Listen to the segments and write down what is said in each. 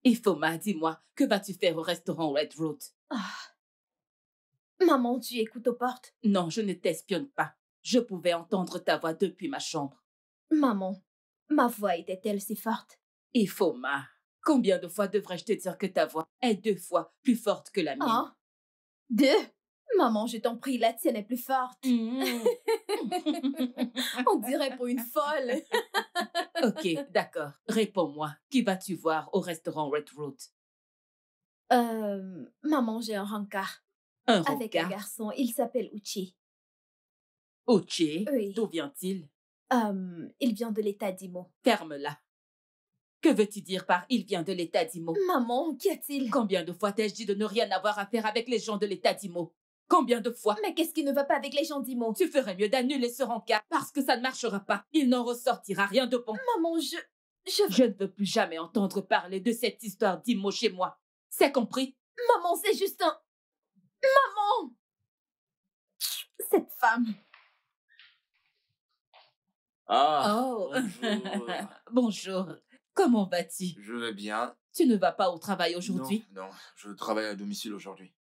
Ifoma, dis-moi, que vas-tu faire au restaurant Red Road? Ah. Maman, tu écoutes aux portes? Non, je ne t'espionne pas. Je pouvais entendre ta voix depuis ma chambre. Maman, ma voix était-elle si forte? Ifoma, combien de fois devrais-je te dire que ta voix est 2 fois plus forte que la mienne? Ah? 2? Maman, je t'en prie, la tienne est plus forte. On dirait pour une folle. Ok, d'accord. Réponds-moi. Qui vas-tu voir au restaurant Red Road? Maman, j'ai un rencard Un avec un rencard? garçon. Il s'appelle Uchi. Uchi? Oui. D'où vient-il? Il vient de l'état d'Imo. Ferme-la. Que veux-tu dire par « il vient de l'état d'Imo » ? Maman, qu'y a-t-il? Combien de fois t'ai-je dit de ne rien avoir à faire avec les gens de l'état d'Imo? Combien de fois? Mais qu'est-ce qui ne va pas avec les gens d'Imo? Tu ferais mieux d'annuler ce rencard parce que ça ne marchera pas. Il n'en ressortira rien de bon. Maman, Je ne veux plus jamais entendre parler de cette histoire d'Imo chez moi. C'est compris? Maman, c'est juste un... Maman! Cette femme. Ah, Oh. bonjour. Bonjour. Comment vas-tu? Je vais bien. Tu ne vas pas au travail aujourd'hui? Non, je travaille à domicile aujourd'hui.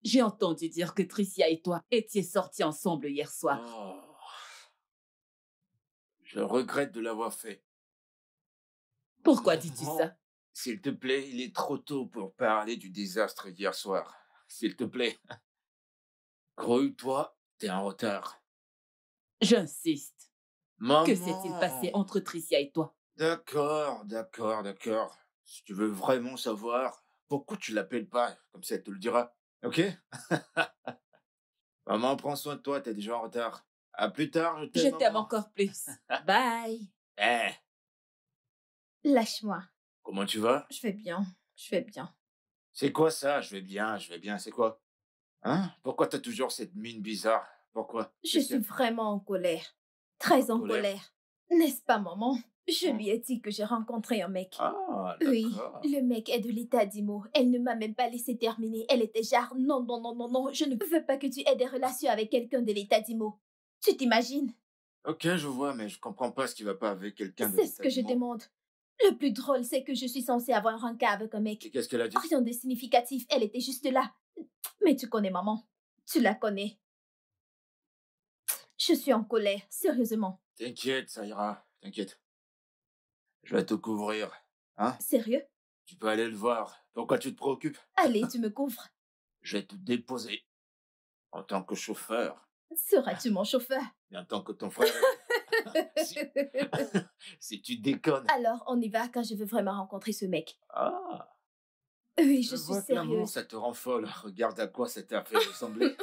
J'ai entendu dire que Tricia et toi étiez sortis ensemble hier soir. Oh. Je regrette de l'avoir fait. Pourquoi dis-tu Maman, ça? s'il te plaît, il est trop tôt pour parler du désastre d'hier soir. S'il te plaît. Crois-toi, t'es en retard. J'insiste. Maman. Que s'est-il passé entre Tricia et toi? D'accord. Si tu veux vraiment savoir, pourquoi tu l'appelles pas? Comme ça, elle te le dira. Ok? Maman, prends soin de toi, t'es déjà en retard. À plus tard, je t'aime. Je t'aime maman. encore plus. Bye. Eh, Lâche-moi. comment tu vas? Je vais bien. Je vais bien. C'est quoi ça? Je vais bien, c'est quoi? Hein? Pourquoi t'as toujours cette mine bizarre? Pourquoi? Je Qu'est-ce suis qu'il y vraiment en colère. Très En en colère? colère. N'est-ce pas, maman? Je Hein? lui ai dit que j'ai rencontré un mec. a? Ah, Oui, d'accord. le mec est de l'état d'Imo. Elle ne m'a même pas laissé terminer. Elle était genre, non, non, non, non, non, je ne veux pas que tu aies des relations avec quelqu'un de l'état d'Imo. Tu t'imagines? Ok, je vois, mais je comprends pas ce qui va pas avec quelqu'un de C'est ce que je l'état d'Imo. demande. Le plus drôle, c'est que je suis censée avoir un cas avec un Et mec. qu'est-ce qu'elle a dit? Rien de significatif, elle était juste là. Mais tu connais maman. Tu la connais. Je suis en colère, sérieusement. T'inquiète, ça ira. T'inquiète. Je vais te couvrir. Hein? Sérieux? Tu peux aller le voir. Pourquoi tu te préoccupes? Allez, tu me couvres. Je vais te déposer en tant que chauffeur Seras-tu mon chauffeur? et en tant que ton frère. si, si tu déconnes. Alors, on y va quand je veux vraiment rencontrer ce mec. Ah, Oui, je je suis vois que l'amour, sérieuse. ça te rend folle. Regarde à quoi ça t'a fait ressembler.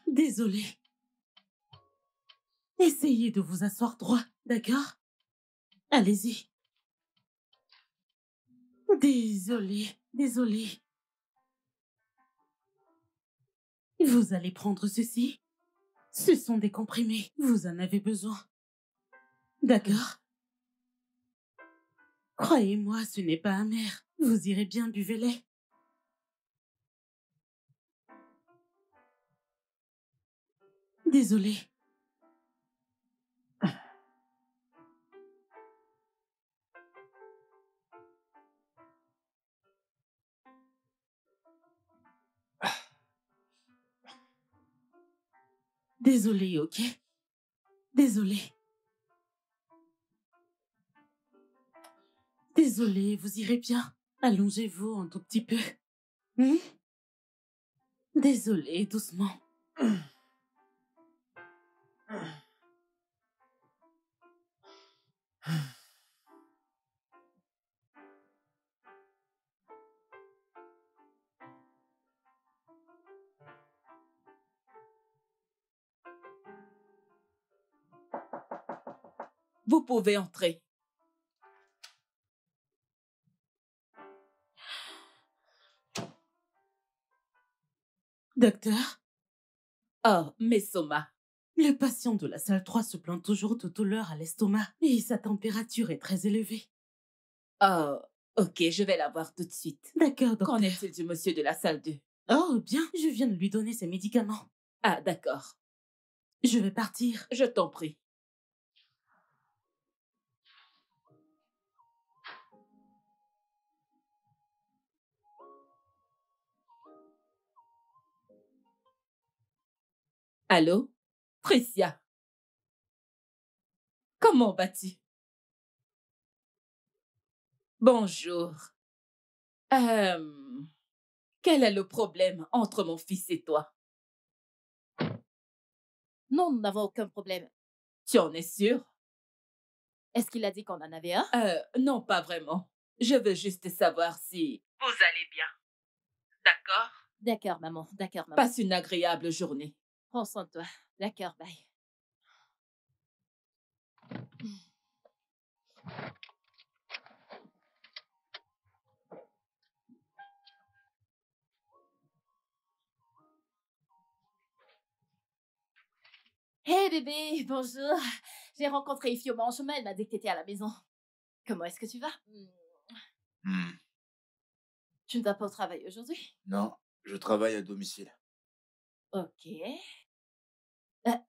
Désolée. Essayez de vous asseoir droit, d'accord? Allez-y. Désolée. Vous allez prendre ceci. Ce sont des comprimés. Vous en avez besoin. D'accord? Croyez-moi, ce n'est pas amer. Vous irez bien, buvez-les. Désolée. Désolée, ok? Désolée, vous irez bien. Allongez-vous un tout petit peu. Désolée, doucement. Vous pouvez entrer. Docteur? Oh, Mesoma. Le patient de la salle 3 se plaint toujours de douleur à l'estomac et sa température est très élevée. Oh, ok, je vais la voir tout de suite. D'accord, docteur. Qu'en est-il du monsieur de la salle 2? Oh, bien, je viens de lui donner ses médicaments. Ah, d'accord. Je vais partir. Je t'en prie. Allô? Tricia, comment vas-tu? Bonjour. Euh, Quel est le problème entre mon fils et toi? Non, nous n'avons aucun problème. Tu en es sûr? Est-ce qu'il a dit qu'on en avait un? Non, pas vraiment. Je veux juste savoir si vous allez bien. D'accord? D'accord, maman. D'accord, maman. Passe une agréable journée. Prends soin de toi. D'accord, bye. Hé bébé, bonjour. J'ai rencontré Ifioma en chemin, elle m'a dit que t'étais à la maison. Comment est-ce que tu vas? Hmm. Tu ne vas pas au travail aujourd'hui? Non, je travaille à domicile. Ok.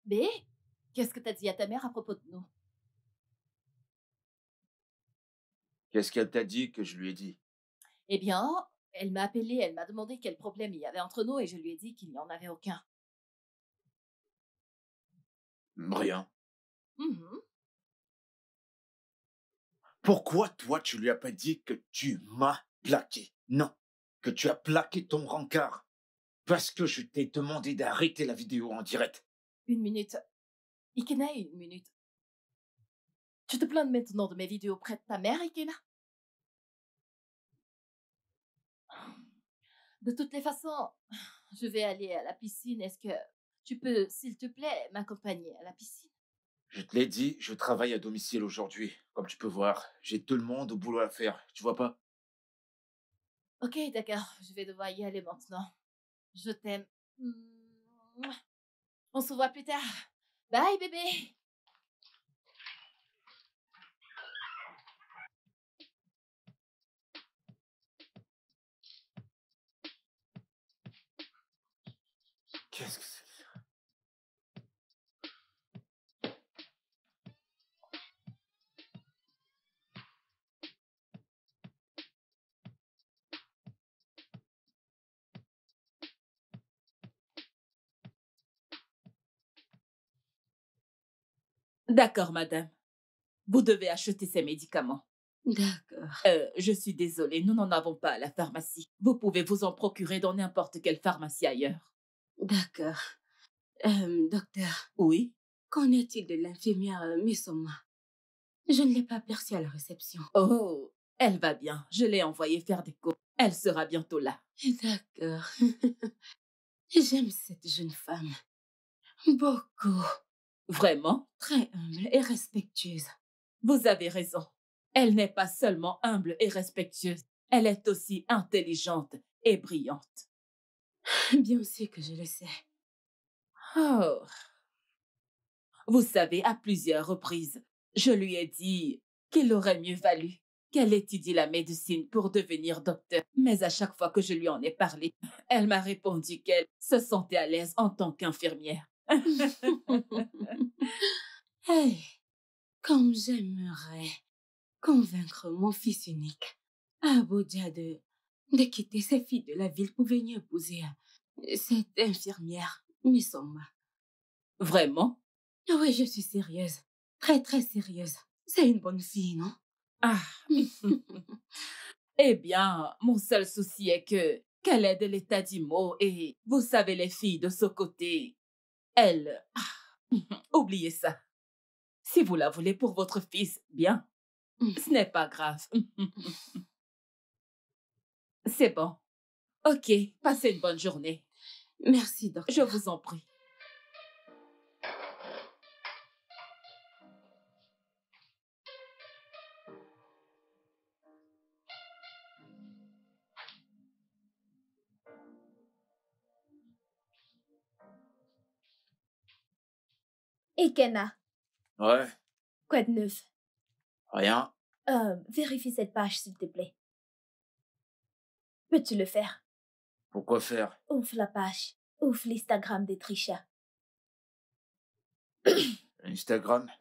B, qu'est-ce que t'as dit à ta mère à propos de nous? Qu'est-ce qu'elle t'a dit que je lui ai dit? Eh bien, elle m'a appelé, elle m'a demandé quel problème il y avait entre nous et je lui ai dit qu'il n'y en avait aucun. Rien. Mhm. Pourquoi toi tu lui as pas dit que tu m'as plaqué? Non, que tu as plaqué ton rencard. Parce que je t'ai demandé d'arrêter la vidéo en direct. Une minute. Ikena, une minute. Tu te plains maintenant de mes vidéos près de ta mère, Ikena? De toutes les façons, je vais aller à la piscine. Est-ce que tu peux, s'il te plaît, m'accompagner à la piscine? Je te l'ai dit, je travaille à domicile aujourd'hui. Comme tu peux voir, j'ai tout le monde au boulot à faire. Tu vois pas? Ok, d'accord. Je vais devoir y aller maintenant. Je t'aime. Mouah. On se voit plus tard. Bye, bébé. Qu'est-ce que c'est? D'accord, madame. Vous devez acheter ces médicaments. D'accord, Je suis désolée, nous n'en avons pas à la pharmacie. Vous pouvez vous en procurer dans n'importe quelle pharmacie ailleurs. d'accord. Docteur, Oui? qu'en est-il de l'infirmière Missoma? Je ne l'ai pas aperçue à la réception. Oh, elle va bien. Je l'ai envoyée faire des cours. Elle sera bientôt là. D'accord. J'aime cette jeune femme. Beaucoup. Vraiment? Très humble et respectueuse. Vous avez raison. Elle n'est pas seulement humble et respectueuse, elle est aussi intelligente et brillante. Bien sûr que je le sais. Oh, vous savez, à plusieurs reprises, je lui ai dit qu'il aurait mieux valu qu'elle étudie la médecine pour devenir docteur. Mais à chaque fois que je lui en ai parlé, elle m'a répondu qu'elle se sentait à l'aise en tant qu'infirmière. Hey, comme j'aimerais convaincre mon fils unique, Abodia, de quitter ces filles de la ville pour venir épouser cette infirmière, Missoma. Vraiment? Oui, je suis sérieuse. Très, très sérieuse. C'est une bonne fille, non? Ah. Eh bien, mon seul souci est qu'elle est de l'état d'Imo et vous savez, les filles de ce côté, elles... oubliez ça. Si vous la voulez pour votre fils, bien. Ce n'est pas grave. C'est bon. Ok, passez une bonne journée. Merci, Je docteur. vous en prie. Ikena, Ouais, quoi de neuf? rien. Vérifie cette page, s'il te plaît. Peux-tu le faire? Pourquoi faire? Ouvre la page. Ouvre l'Instagram de Trisha. Instagram?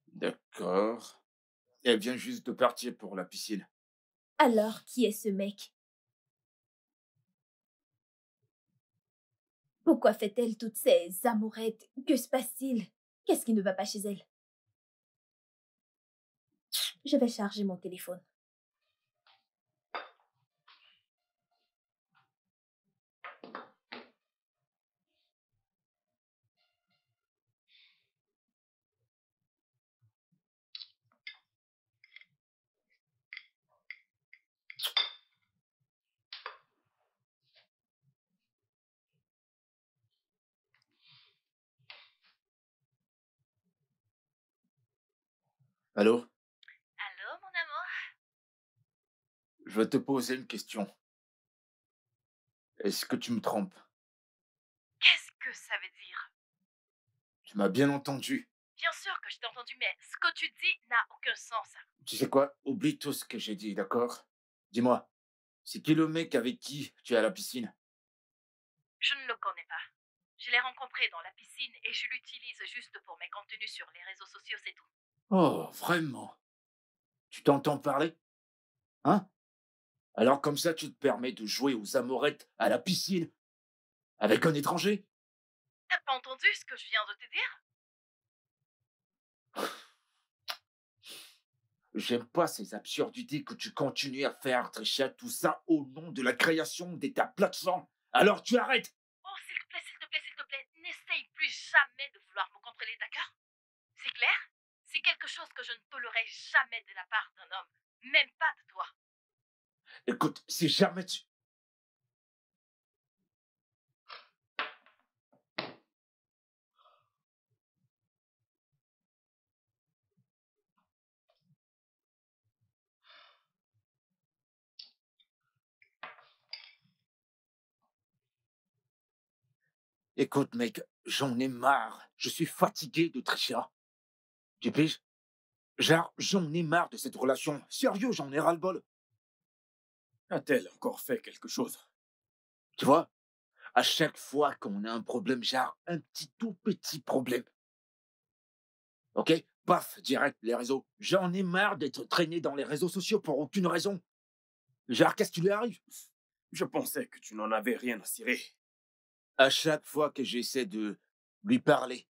D'accord. Elle vient juste de partir pour la piscine. Alors, qui est ce mec? Pourquoi fait-elle toutes ces amourettes? Que se passe-t-il? Qu'est-ce qui ne va pas chez elle? Je vais charger mon téléphone. Allô? Allô, mon amour? Je veux te poser une question. Est-ce que tu me trompes? Qu'est-ce que ça veut dire? Tu m'as bien entendu. Bien sûr que je t'ai entendu, mais ce que tu dis n'a aucun sens. Tu sais quoi? Oublie tout ce que j'ai dit, d'accord? Dis-moi, c'est qui le mec avec qui tu es à la piscine? Je ne le connais pas. Je l'ai rencontré dans la piscine et je l'utilise juste pour mes contenus sur les réseaux sociaux, c'est tout. Oh, vraiment? Tu t'entends parler? Hein? Alors comme ça, tu te permets de jouer aux amourettes à la piscine avec un étranger? T'as pas entendu ce que je viens de te dire? J'aime pas ces absurdités que tu continues à faire, Trisha, tout ça au nom de la création de ta plateforme. Alors tu arrêtes! Oh, s'il te plaît, s'il te plaît, s'il te plaît, n'essaye plus jamais de vouloir me contrôler, d'accord? C'est clair? C'est quelque chose que je ne tolérerai jamais de la part d'un homme, même pas de toi. Écoute, si jamais tu... Écoute, mec, j'en ai marre. Je suis fatigué de Trisha. Tu piges? Genre, j'en ai marre de cette relation. Sérieux, j'en ai ras-le-bol. A-t-elle encore fait quelque chose? Tu vois? À chaque fois qu'on a un problème, genre un petit tout petit problème. Ok? Paf, direct, les réseaux. J'en ai marre d'être traîné dans les réseaux sociaux pour aucune raison. Genre, qu'est-ce qui lui arrive? Je pensais que tu n'en avais rien à cirer. À chaque fois que j'essaie de lui parler,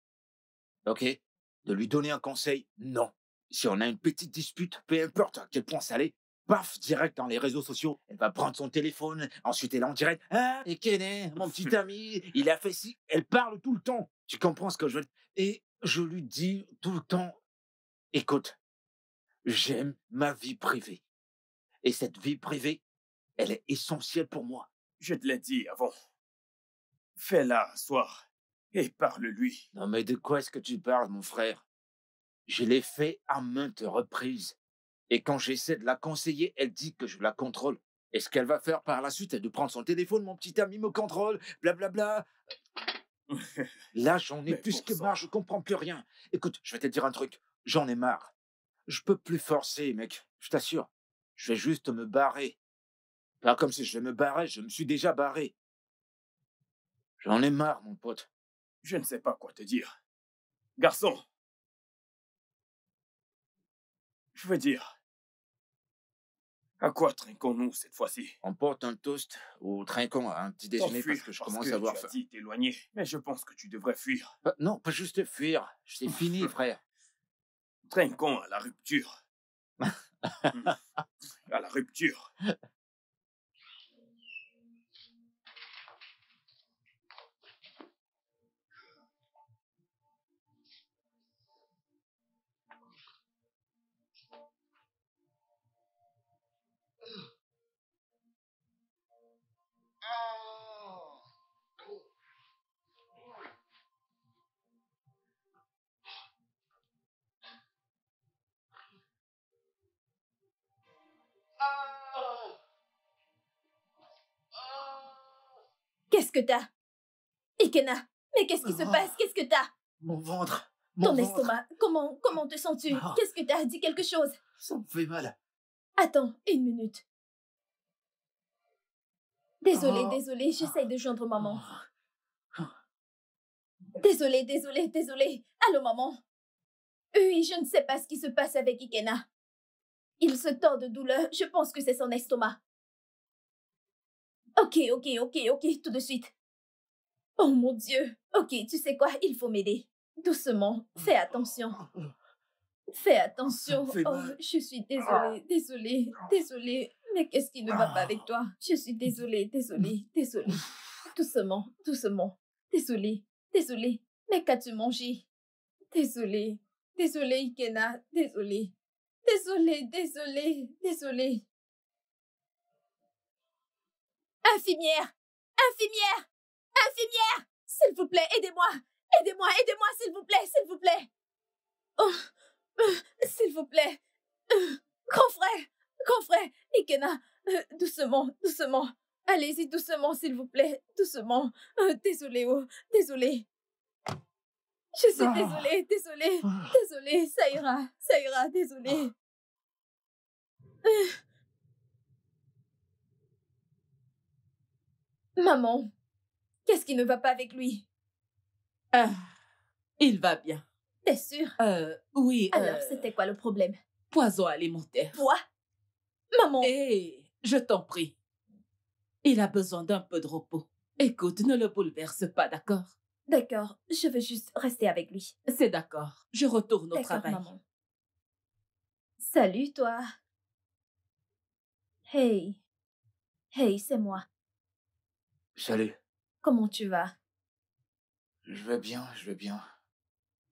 ok? De lui donner un conseil, non. Si on a une petite dispute, peu importe à quel point ça l'est, paf, direct dans les réseaux sociaux, elle va prendre son téléphone, ensuite elle est en direct. Ah, et Kené, mon petit ami, il a fait ci. Elle parle tout le temps. Tu comprends ce que je veux dire? Et je lui dis tout le temps, écoute, j'aime ma vie privée. Et cette vie privée, elle est essentielle pour moi. Je te l'ai dit avant. Fais-la asseoir et parle-lui. Non mais de quoi est-ce que tu parles, mon frère? Je l'ai fait à maintes reprises. Et quand j'essaie de la conseiller, elle dit que je la contrôle. Et ce qu'elle va faire par la suite, c'est de prendre son téléphone, mon petit ami me contrôle, blablabla. Là, j'en ai Mais plus bon que sang. marre, je comprends plus rien. Écoute, je vais te dire un truc, j'en ai marre. Je peux plus forcer, mec, je t'assure. Je vais juste me barrer. Pas comme si je vais me barrer, je me suis déjà barré. J'en ai marre, mon pote. Je ne sais pas quoi te dire. Garçon. Je veux dire, à quoi trinquons-nous cette fois-ci? On porte un toast ou trinquons à un petit déjeuner parce que je commence à avoir tu as faim. dit t'éloigner, mais je pense que tu devrais fuir. Non, pas juste fuir. C'est fini, frère. Trinquons à la rupture. À la rupture. Qu'est-ce que t'as? Ikena, mais qu'est-ce qui se passe? Qu'est-ce que t'as? Mon ventre. Ton Mon ventre. estomac, comment te sens-tu? Ah. Qu'est-ce que t'as? Dis quelque chose. Ça me fait mal. Attends, une minute. Désolée, Ah. désolée, j'essaye de joindre maman. Désolée. Allô, maman? Oui, je ne sais pas ce qui se passe avec Ikena. Il se tord de douleur. Je pense que c'est son estomac. Ok, tout de suite. Oh mon Dieu. Ok, tu sais quoi? Il faut m'aider. Doucement. Fais attention. Fait Oh, mal. je suis désolée. Mais qu'est-ce qui ne va pas avec toi? Je suis désolée. Doucement. Désolée. Mais qu'as-tu mangé? Désolée, Ikena. Désolée. Infirmière! S'il vous plaît, aidez-moi, s'il vous plaît. Oh, s'il vous plaît. Grand frère, Ikena, doucement. Allez-y doucement, s'il vous plaît, doucement. Désolée. Je suis désolée. Ça ira, désolée. Maman, qu'est-ce qui ne va pas avec lui? Ah, il va bien. T'es sûre? Oui. Alors, c'était quoi le problème? Poison alimentaire. Quoi? Maman! Et je t'en prie. Il a besoin d'un peu de repos. Écoute, ne le bouleverse pas, d'accord? D'accord, je veux juste rester avec lui. C'est d'accord. Je retourne au D'accord, travail. maman. Salut, toi. Hey, c'est moi. Salut. Comment tu vas? Je vais bien.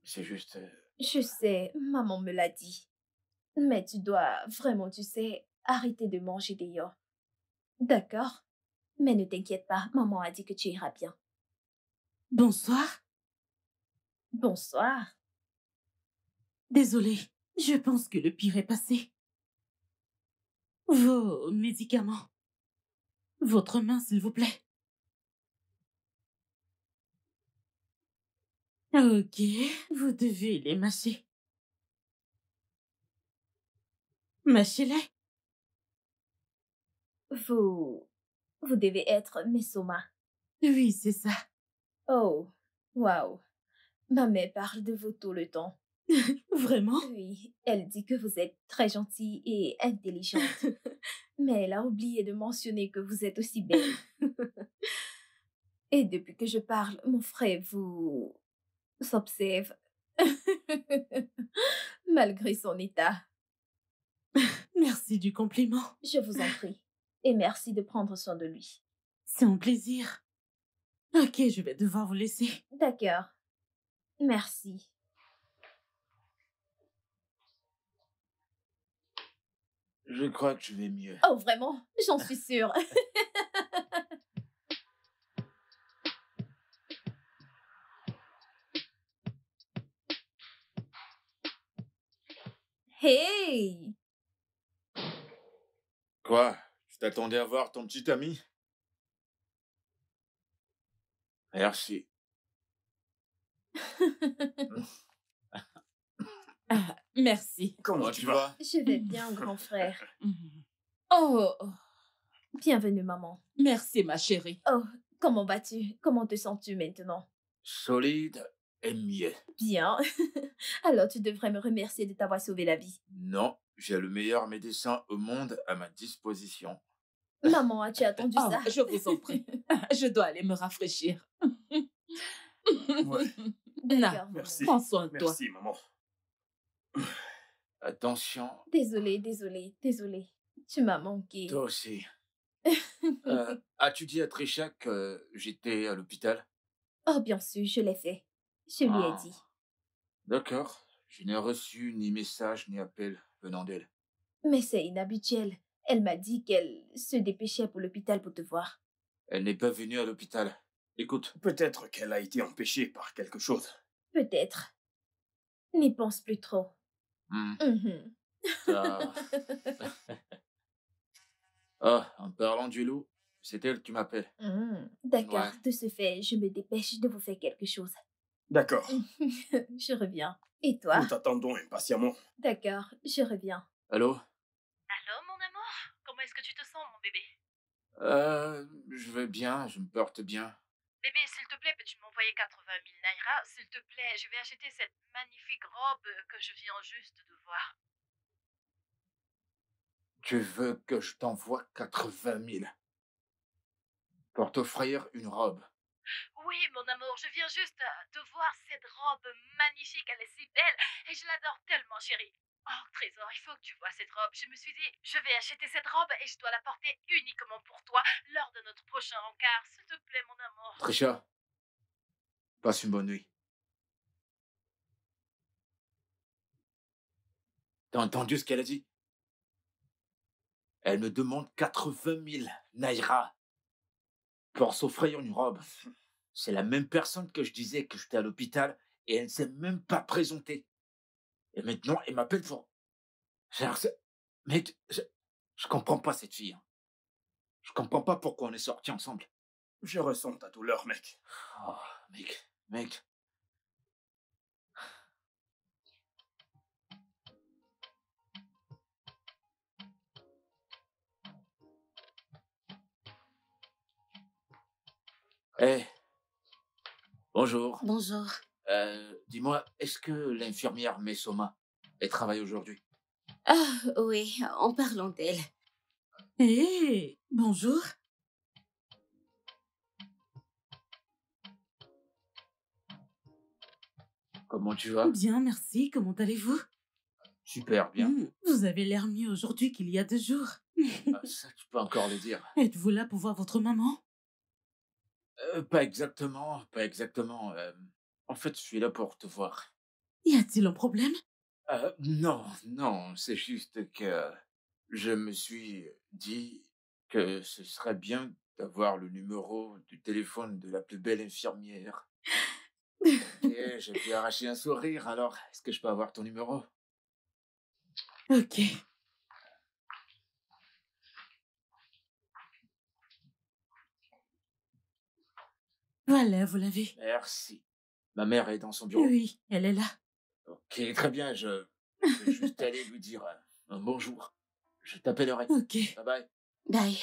C'est juste... Je sais, maman me l'a dit. Mais tu dois vraiment, tu sais, arrêter de manger dehors. D'accord? Mais ne t'inquiète pas, maman a dit que tu iras bien. Bonsoir. Bonsoir. Désolée, je pense que le pire est passé. Vos médicaments. Votre main, s'il vous plaît. Ok, vous devez les mâcher. Mâchez-les. Vous devez être Mesoma. Oui, c'est ça. Oh, waouh. Ma mère parle de vous tout le temps. Vraiment? Oui, elle dit que vous êtes très gentille et intelligente. Mais elle a oublié de mentionner que vous êtes aussi belle. Et depuis que je parle, mon frère vous s'observe. Malgré son état. Merci du compliment. Je vous en prie. Et merci de prendre soin de lui. C'est un plaisir. Ok, je vais devoir vous laisser. D'accord. Merci. Je crois que je vais mieux. Oh, vraiment? J'en suis sûre. Hey! Quoi? Tu t'attendais à voir ton petit ami? Merci. Ah, merci. Comment tu vas? Je vais bien, grand frère. Oh, Bienvenue, maman. merci, ma chérie. Oh, comment vas-tu? Comment te sens-tu maintenant? Solide et mieux. Bien. Alors, tu devrais me remercier de t'avoir sauvé la vie. Non, j'ai le meilleur médecin au monde à ma disposition. Maman, as-tu attendu Oh, ça? je vous en prie. Je dois aller me rafraîchir. Ouais. D'accord. Merci. Prends soin de toi. Merci, maman. Attention, Désolée. Tu m'as manqué. toi aussi. As-tu dit à Trisha que j'étais à l'hôpital? Oh, bien sûr, je l'ai fait. Je lui ai Ah. dit. D'accord. Je n'ai reçu ni message ni appel venant d'elle. Mais c'est inhabituel. Elle m'a dit qu'elle se dépêchait pour l'hôpital pour te voir. Elle n'est pas venue à l'hôpital. Écoute, Peut-être qu'elle a été empêchée par quelque chose. Peut-être. N'y pense plus trop. Mhm. ça- Ah, en parlant du loup, c'est elle qui m'appelle. D'accord, Ouais. de ce fait, je me dépêche de vous faire quelque chose. D'accord. Je reviens. Et toi? Nous t'attendons impatiemment. D'accord, je reviens. Allô? Allô, mon amour? Comment est-ce que tu te sens, mon bébé? Je vais bien, je me porte bien. Bébé, s'il te plaît, peux-tu m'envoyer 80 000 naira? S'il te plaît, je vais acheter cette magnifique robe que je viens juste de voir. Tu veux que je t'envoie 80 000 pour t'offrir une robe? Oui, mon amour, je viens juste de voir cette robe magnifique, elle est si belle et je l'adore tellement, chérie. Oh, Trésor, il faut que tu vois cette robe. Je me suis dit, je vais acheter cette robe et je dois la porter uniquement pour toi lors de notre prochain encart. S'il te plaît, mon amour. Trisha, passe une bonne nuit. T'as entendu ce qu'elle a dit? Elle me demande 80 000 naira pour s'offrir une robe. C'est la même personne que je disais que j'étais à l'hôpital et elle ne s'est même pas présentée. Et maintenant, elle m'appelle pour... Genre, mec, je comprends pas cette fille. Hein. Je comprends pas pourquoi on est sortis ensemble. Je ressens ta douleur, mec. Oh, mec. Eh, bonjour. Bonjour. Dis-moi, est-ce que l'infirmière Messoma, elle travaille aujourd'hui? Ah, oui, en parlant d'elle. Hé, bonjour. Comment tu vas? Bien, merci. Comment allez-vous? Super bien. Vous avez l'air mieux aujourd'hui qu'il y a 2 jours. Ah, ça, tu peux encore le dire. Êtes-vous là pour voir votre maman? Pas exactement. En fait, je suis là pour te voir. Y a-t-il un problème? Non, c'est juste que je me suis dit que ce serait bien d'avoir le numéro du téléphone de la plus belle infirmière. Et j'ai pu arracher un sourire, alors est-ce que je peux avoir ton numéro? Ok. Voilà, vous l'avez. Merci. Ma mère est dans son bureau. Oui, elle est là. Ok, très bien, je vais juste aller lui dire un bonjour. Je t'appellerai. Ok. Bye bye. Bye.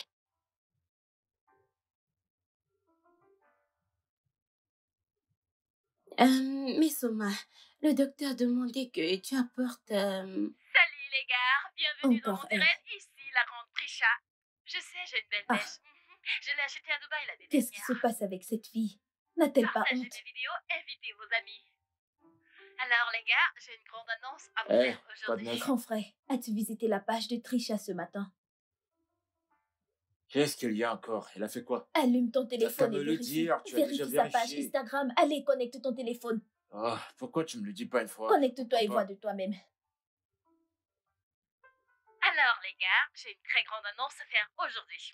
Mais Soma, le docteur demandait que tu apportes... Salut les gars, bienvenue dans Encore mon elle. terrain, ici la grande Trisha. Je sais, j'ai une belle Ah. mèche. Je l'ai achetée à Dubaï l'année Qu'est-ce qui dernière. se passe avec cette fille? N'a-t-elle pas Partagez honte? mes vidéos, invitez vos amis. Alors les gars, j'ai une grande annonce à vous Eh, faire pas de aujourd'hui. neuf. Grand frère, as-tu visité la page de Trisha ce matin? Qu'est-ce qu'il y a encore? Elle a fait quoi? Allume ton T'as qu'à téléphone et me le vérifie. dire, tu as déjà Vérifie sa page vérifié. Instagram. Allez, connecte ton téléphone. Oh, pourquoi tu me le dis pas une fois? Connecte-toi et Pourquoi vois de toi-même. Alors les gars, j'ai une très grande annonce à faire aujourd'hui.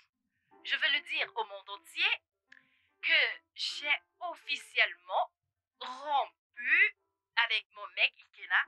Je veux le dire au monde entier que j'ai officiellement rompu avec mon mec Ikena.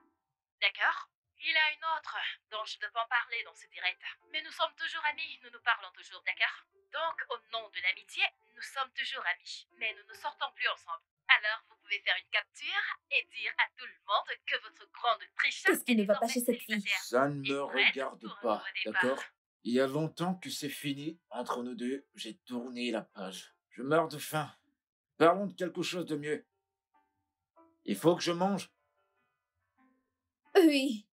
D'accord? Il a une autre dont je ne peux pas en parler dans ce direct. Mais nous sommes toujours amis, nous nous parlons toujours, d'accord? Donc, au nom de l'amitié, nous sommes toujours amis. Mais nous ne sortons plus ensemble. Alors, vous pouvez faire une capture et dire à tout le monde que votre grande Trisha Qu'est-ce qui est ne va pas désormais chez cette fille? célibataire. Ça ne me Et prête regarde pour un pas, nouveau départ. d'accord? Il y a longtemps que c'est fini entre nous deux. J'ai tourné la page. Je meurs de faim. Parlons de quelque chose de mieux. Il faut que je mange. Oui.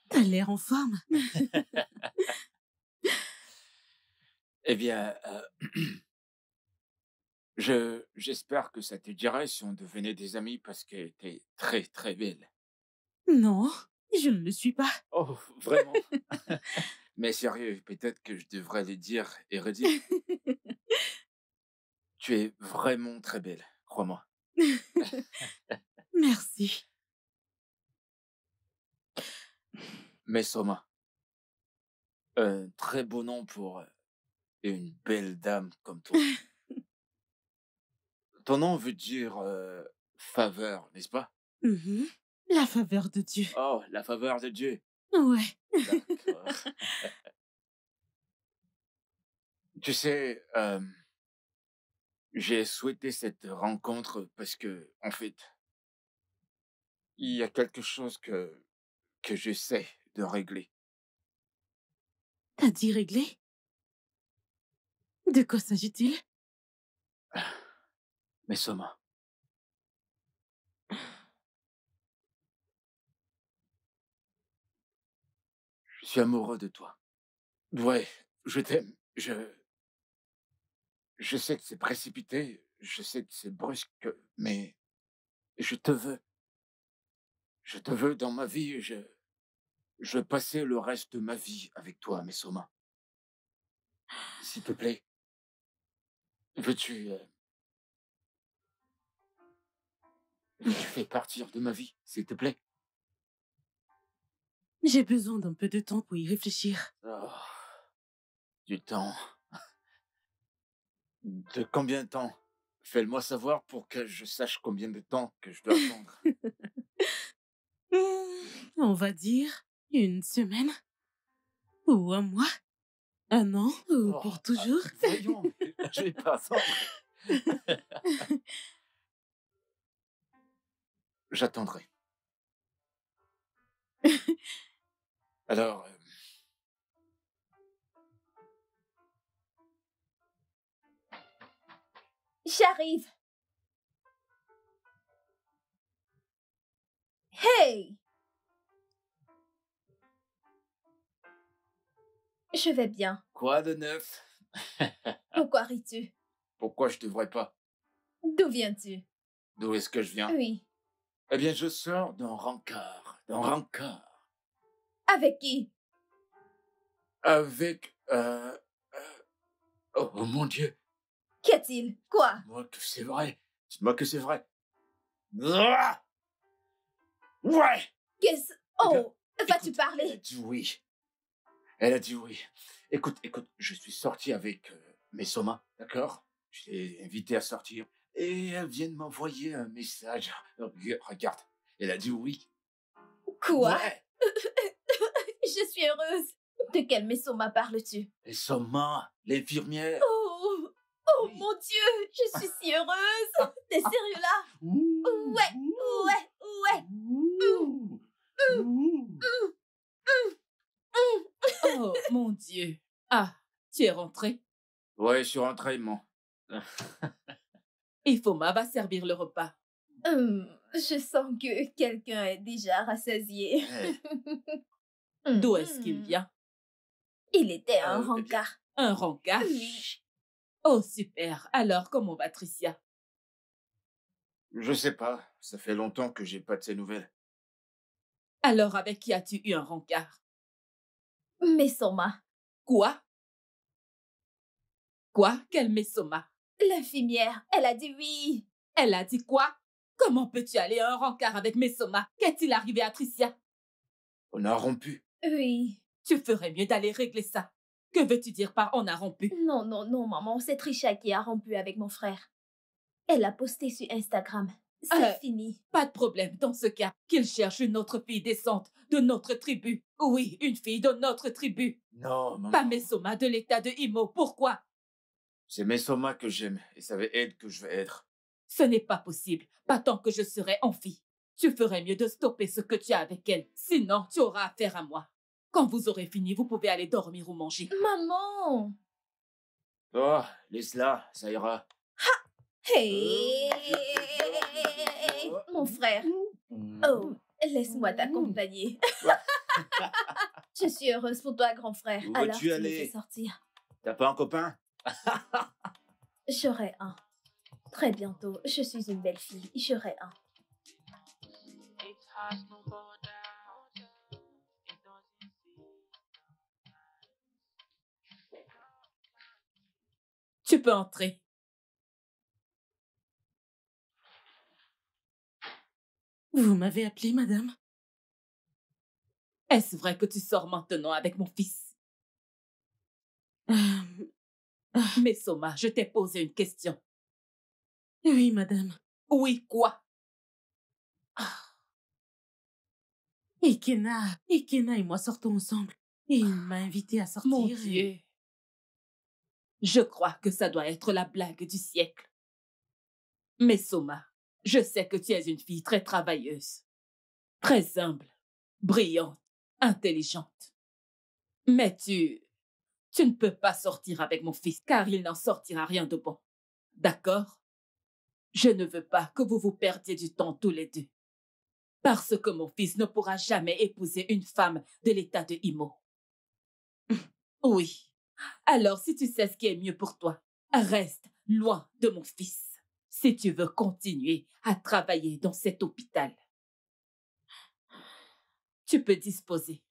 T'as l'air en forme. Eh bien, j'espère que ça te dirait si on devenait des amis parce que t'es très très belle. Non, je ne le suis pas. Oh, vraiment? Mais sérieux, peut-être que je devrais le dire et redire. Tu es vraiment très belle, crois-moi. Merci. Mais Soma, un très beau nom pour une belle dame comme toi. Ton nom veut dire faveur, n'est-ce pas? Mhm. La faveur de Dieu. Oh, la faveur de Dieu. Ouais. D'accord. Tu sais, j'ai souhaité cette rencontre parce que, en fait, il y a quelque chose que j'essaie de régler. T'as dit régler? De quoi s'agit-il? Mais Soma, je suis amoureux de toi. Ouais, je t'aime. Je sais que c'est précipité, je sais que c'est brusque, mais je te veux. Je te veux dans ma vie. Je veux passer le reste de ma vie avec toi, mais Soma. S'il te plaît, veux-tu veux-tu faire partir de ma vie, s'il te plaît? J'ai besoin d'un peu de temps pour y réfléchir. Oh, du temps. De combien de temps? Fais-le-moi savoir pour que je sache combien de temps que je dois attendre. On va dire 1 semaine ou 1 mois, 1 an ou Oh, pour toujours. voyons, je vais pas attendre. J'attendrai. Alors, J'arrive. Hey! Je vais bien. quoi de neuf? Pourquoi ris-tu? Pourquoi je devrais pas? D'où viens-tu? D'où est-ce que je viens? Oui. Eh bien, je sors d'un rencard. D'un rencard. Avec qui? Avec... oh mon Dieu! Qu'y a-t-il? Quoi? Dites-moi que c'est vrai. Dites-moi que c'est vrai. Ah! Ouais! Qu'est-ce... Oh! Vas-tu Écoute, parler? Elle a dit oui. Elle a dit oui. Écoute, je suis sorti avec Mesoma, d'accord? Je l'ai invitée à sortir. Et elle vient de m'envoyer un message. Regarde, elle a dit oui. Quoi? Ouais. Je suis heureuse. De quel Messoma parles-tu? Mesoma, l'infirmière. Oh! Oh Oui. mon Dieu! Je suis si heureuse! T'es sérieux là? Ouais! Ouais! Oh mon Dieu. Ah, tu es rentré. Ouais, je suis rentré, mon. Ifoma va servir le repas. Je sens que quelqu'un est déjà rassasié. D'où est-ce qu'il vient? Il était un Eh bien- rencard. Un rencard? Oui. Oh, super. Alors, comment va Tricia? Je sais pas. Ça fait longtemps que j'ai pas de ses nouvelles. Alors, avec qui as-tu eu un rencard? Messoma. Quoi? Quoi? Quel Messoma? L'infirmière, elle a dit oui. Elle a dit quoi? Comment peux-tu aller à un rencard avec Messoma? Qu'est-il arrivé à Tricia? On a rompu. Oui. Tu ferais mieux d'aller régler ça. Que veux-tu dire par on a rompu? Non, maman, c'est Trisha qui a rompu avec mon frère. Elle a posté sur Instagram. C'est fini. Pas de problème dans ce cas. Qu'il cherche une autre fille décente de notre tribu. Oui, une fille de notre tribu. Non, maman. Pas Messoma de l'état de Imo. Pourquoi? C'est Mesoma que j'aime et ça va être que je vais être. Ce n'est pas possible. Pas tant que je serai en fille. Tu ferais mieux de stopper ce que tu as avec elle. Sinon, tu auras affaire à moi. Quand vous aurez fini, vous pouvez aller dormir ou manger. Maman! Oh, laisse-la, ça ira. Hey! Mon frère. Oh, laisse-moi t'accompagner. Je suis heureuse pour toi, grand frère. Où Alors, veux-tu tu me aller? fais sortir. T'as pas un copain? J'aurai un. Très bientôt, je suis une belle fille. J'aurai un. Tu peux entrer. Vous m'avez appelé, madame? Est-ce vrai que tu sors maintenant avec mon fils? Mais Soma, je t'ai posé une question. Oui, madame. Oui, quoi? Ikena et moi sortons ensemble. Et il m'a invité à sortir. Mon Dieu. Je crois que ça doit être la blague du siècle. Mais Soma, je sais que tu es une fille très travailleuse, très humble, brillante, intelligente. Mais tu Tu ne peux pas sortir avec mon fils, car il n'en sortira rien de bon. D'accord? Je ne veux pas que vous vous perdiez du temps tous les deux. Parce que mon fils ne pourra jamais épouser une femme de l'état de Imo. Oui. Alors, si tu sais ce qui est mieux pour toi, reste loin de mon fils. Si tu veux continuer à travailler dans cet hôpital, tu peux disposer.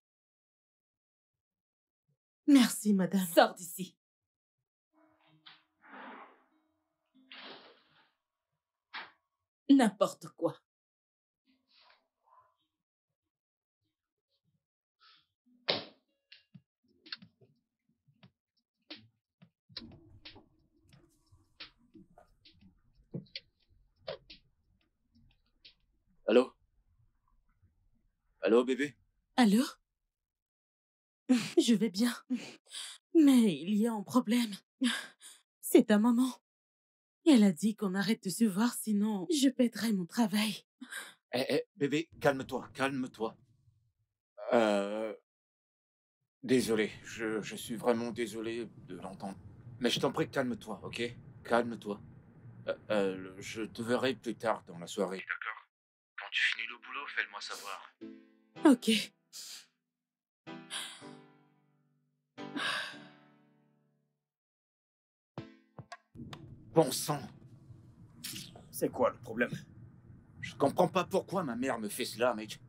Merci, madame. Sors d'ici. N'importe quoi. Allô? Allô, bébé? Allô? Je vais bien. Mais il y a un problème. C'est ta maman. Elle a dit qu'on arrête de se voir, sinon je perdrai mon travail. Bébé, calme-toi, calme-toi. Désolé, je suis vraiment désolé de l'entendre. Mais je t'en prie, calme-toi, ok? Calme-toi. Je te verrai plus tard dans la soirée. D'accord. Quand tu finis le boulot, fais-le-moi savoir. Ok. Bon sang, C'est quoi le problème? je comprends pas pourquoi ma mère me fait cela, mec.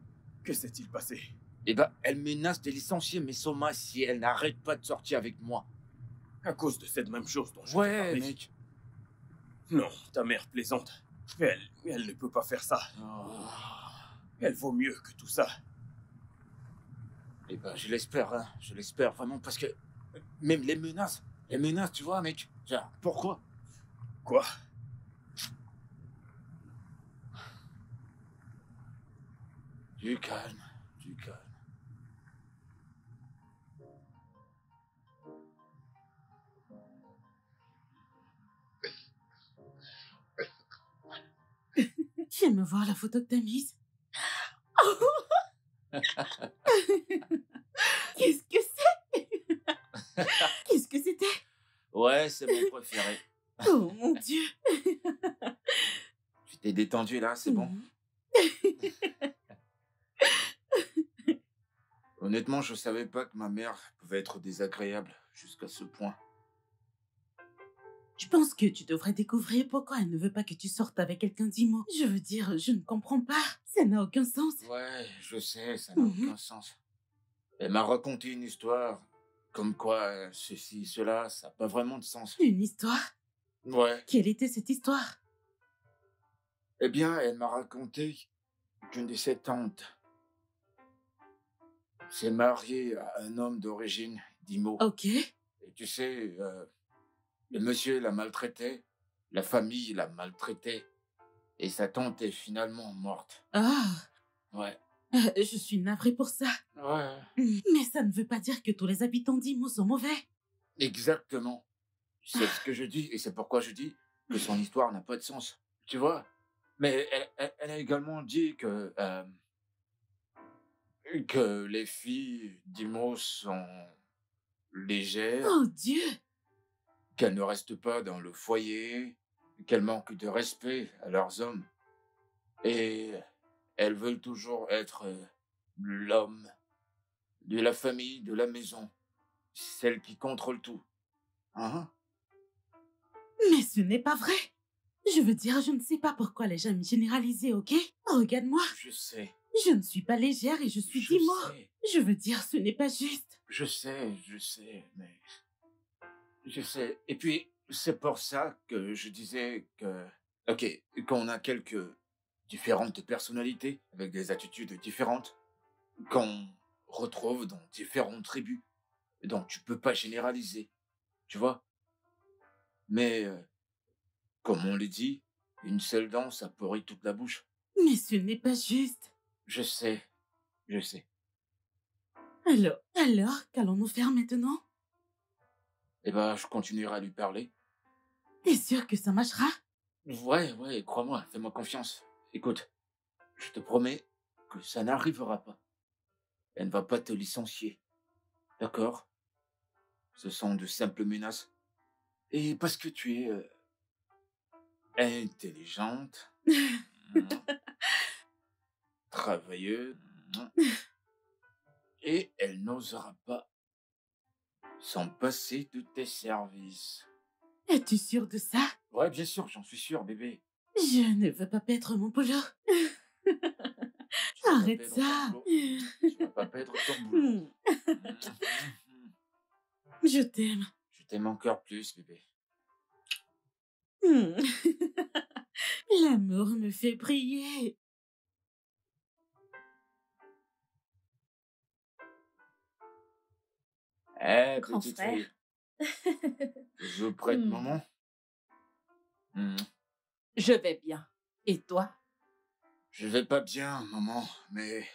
Que s'est-il passé? Eh ben, elle menace de licencier Mesoma si elle n'arrête pas de sortir avec moi. À cause de cette même chose dont je t'ai Ouais, parlé. mec. Non, ta mère plaisante. Elle ne peut pas faire ça. Oh. Elle vaut mieux que tout ça. Eh ben, je l'espère, hein. Je l'espère vraiment, parce que même les menaces, tu vois, mec. Genre, pourquoi? Quoi? Du calme, du calme. Viens me voir la photo que t'as mise. Qu'est-ce que c'est? Qu'est-ce que c'était? Ouais, c'est mon préféré. Oh mon Dieu. Tu t'es détendu là, c'est bon? Honnêtement, je savais pas que ma mère pouvait être désagréable jusqu'à ce point. Je pense que tu devrais découvrir pourquoi elle ne veut pas que tu sortes avec quelqu'un d'Imo. Je veux dire, je ne comprends pas. Ça n'a aucun sens. Ouais, je sais, ça n'a aucun sens. Elle m'a raconté une histoire, comme quoi ceci, cela, ça n'a pas vraiment de sens. Une histoire? Ouais. Quelle était cette histoire? Eh bien, elle m'a raconté qu'une de ses tantes s'est mariée à un homme d'origine d'Imo. Ok. Et tu sais, le monsieur l'a maltraité, la famille l'a maltraité, et sa tante est finalement morte. Ah, Ouais. je suis navrée pour ça. Ouais. Mais ça ne veut pas dire que tous les habitants d'Imo sont mauvais. Exactement. C'est ce que je dis, et c'est pourquoi je dis que son histoire n'a pas de sens. Tu vois? Mais elle a également dit que les filles d'Imo sont légères, Oh Dieu! qu'elles ne restent pas dans le foyer, qu'elles manquent de respect à leurs hommes. Et elles veulent toujours être l'homme de la famille, de la maison, celle qui contrôle tout. Hein? Mais ce n'est pas vrai. Je veux dire, je ne sais pas pourquoi les gens me généraliser, ok? Regarde-moi. Je sais. Je ne suis pas légère et je suis Je d'Imo. sais. Je veux dire, ce n'est pas juste. Je sais, mais... Je sais. Et puis, c'est pour ça que je disais que... Ok, qu'on a quelques différentes personnalités, avec des attitudes différentes, qu'on retrouve dans différentes tribus. Donc, tu peux pas généraliser, tu vois. Mais, comme on l'a dit, une seule dent, ça pourrit toute la bouche. Mais ce n'est pas juste. Je sais, je sais. Alors, qu'allons-nous faire maintenant? Eh ben, je continuerai à lui parler. T'es sûr que ça marchera? Ouais, crois-moi, fais-moi confiance. Écoute, je te promets que ça n'arrivera pas. Elle ne va pas te licencier. D'accord? Ce sont de simples menaces. Et parce que tu es intelligente, mm, travailleuse, et elle n'osera pas s'en passer de tes services. Es-tu sûr de ça? Ouais, bien sûr, j'en suis sûr, bébé. Je ne veux pas perdre mon boulot. Tu vas pas Arrête perdre ton ça. boulot. Tu vas pas perdre ton boulot. Je t'aime. Je t'aime encore plus, bébé. Hmm. L'amour me fait briller. Eh, Grand petite frère. fille, je prête, Hmm. maman. Hmm. Je vais bien. Et toi? Je vais pas bien, maman, mais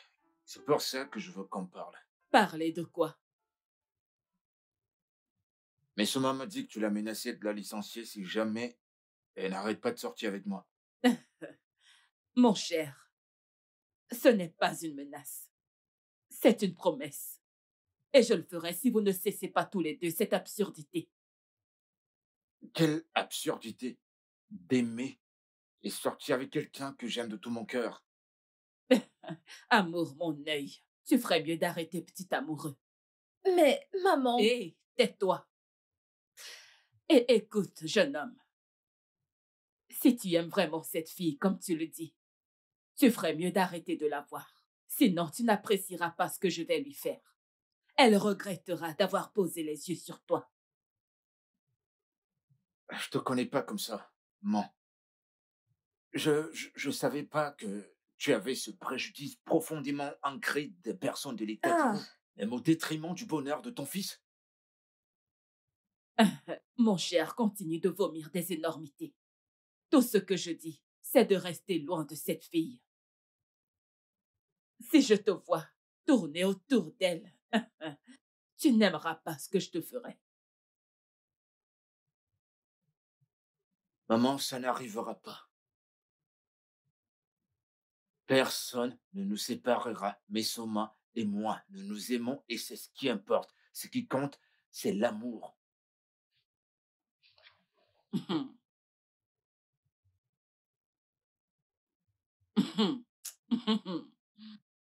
c'est pour ça que je veux qu'on parle. Parler de quoi? Mais Soma m'a dit que tu l'as menacée de la licencier si jamais elle n'arrête pas de sortir avec moi. Mon cher, ce n'est pas une menace. C'est une promesse. Et je le ferai si vous ne cessez pas tous les deux cette absurdité. Quelle absurdité d'aimer et sortir avec quelqu'un que j'aime de tout mon cœur. Amour, mon œil. Tu ferais mieux d'arrêter, petit amoureux. Mais, maman... Hé, tais-toi. Et écoute, jeune homme. Si tu aimes vraiment cette fille, comme tu le dis, tu ferais mieux d'arrêter de la voir. Sinon, tu n'apprécieras pas ce que je vais lui faire. Elle regrettera d'avoir posé les yeux sur toi. Je te connais pas comme ça, maman. Je savais pas que tu avais ce préjudice profondément ancré des personnes de l'état Ah, d'Ivo, même au détriment du bonheur de ton fils. Mon cher, continue de vomir des énormités. Tout ce que je dis, c'est de rester loin de cette fille. Si je te vois tourner autour d'elle, tu n'aimeras pas ce que je te ferai. Maman, ça n'arrivera pas. Personne ne nous séparera, mais Soma et moi, nous nous aimons et c'est ce qui importe. Ce qui compte, c'est l'amour.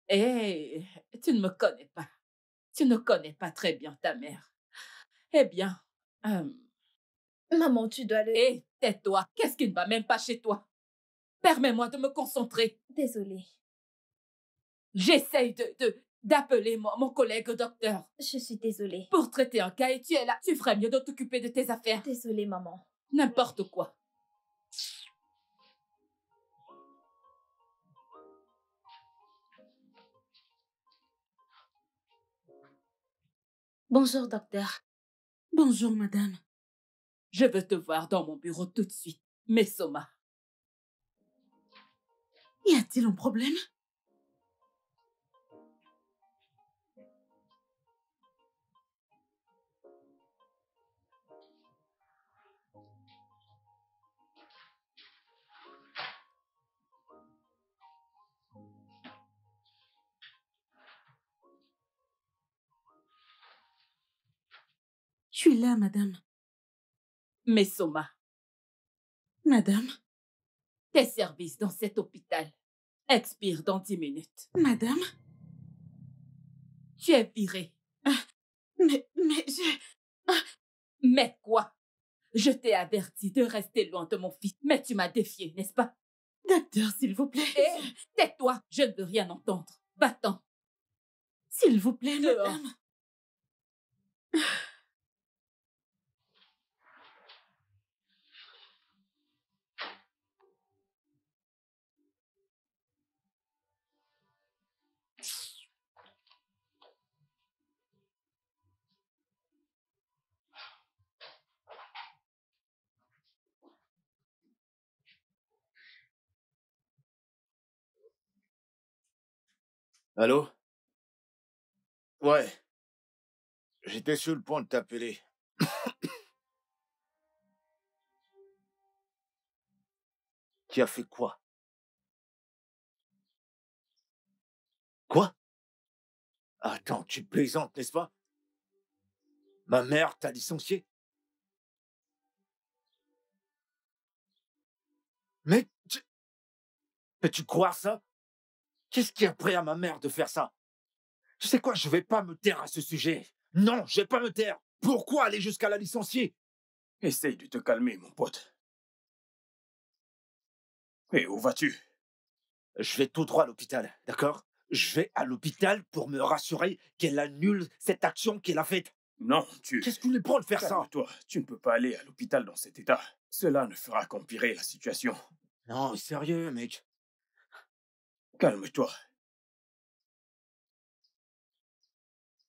Eh, tu ne me connais pas. Tu ne connais pas très bien ta mère. Eh bien, maman, tu dois le... tais-toi. Qu'est-ce qui ne va même pas chez toi? Permets-moi de me concentrer. Désolée. J'essaye d'appeler mon collègue docteur Je suis désolée. pour traiter un cas et tu es là. Tu ferais mieux de t'occuper de tes affaires. Désolée, maman. N'importe quoi. Bonjour, docteur. Bonjour, madame. Je veux te voir dans mon bureau tout de suite. Mais Soma. Y a-t-il un problème? Je suis là, madame. Mais Soma. Madame. Tes services dans cet hôpital expirent dans 10 minutes. Madame. Tu es virée. Mais je... Mais quoi? Je t'ai averti de rester loin de mon fils, mais tu m'as défié, n'est-ce pas? Docteur, s'il vous plaît. Hé, tais-toi, je ne veux rien entendre. Va-t'en. S'il vous plaît, Dehors. madame. Allô? Ouais. J'étais sur le point de t'appeler. Qui a fait quoi? Quoi? Attends, tu plaisantes, n'est-ce pas? Ma mère t'a licencié? Mais tu crois ça? Qu'est-ce qui a pris à ma mère de faire ça? Tu sais quoi, je vais pas me taire à ce sujet. Non, je vais pas me taire. Pourquoi aller jusqu'à la licencier? Essaye de te calmer, mon pote. Et où vas-tu? Je vais tout droit à l'hôpital, d'accord? Je vais à l'hôpital pour me rassurer qu'elle annule cette action qu'elle a faite. Non, tu... Qu'est-ce que tu voulais prendre de faire ça? Calme-toi, tu ne peux pas aller à l'hôpital dans cet état. Cela ne fera qu'empirer la situation. Non, sérieux, mec. Calme-toi.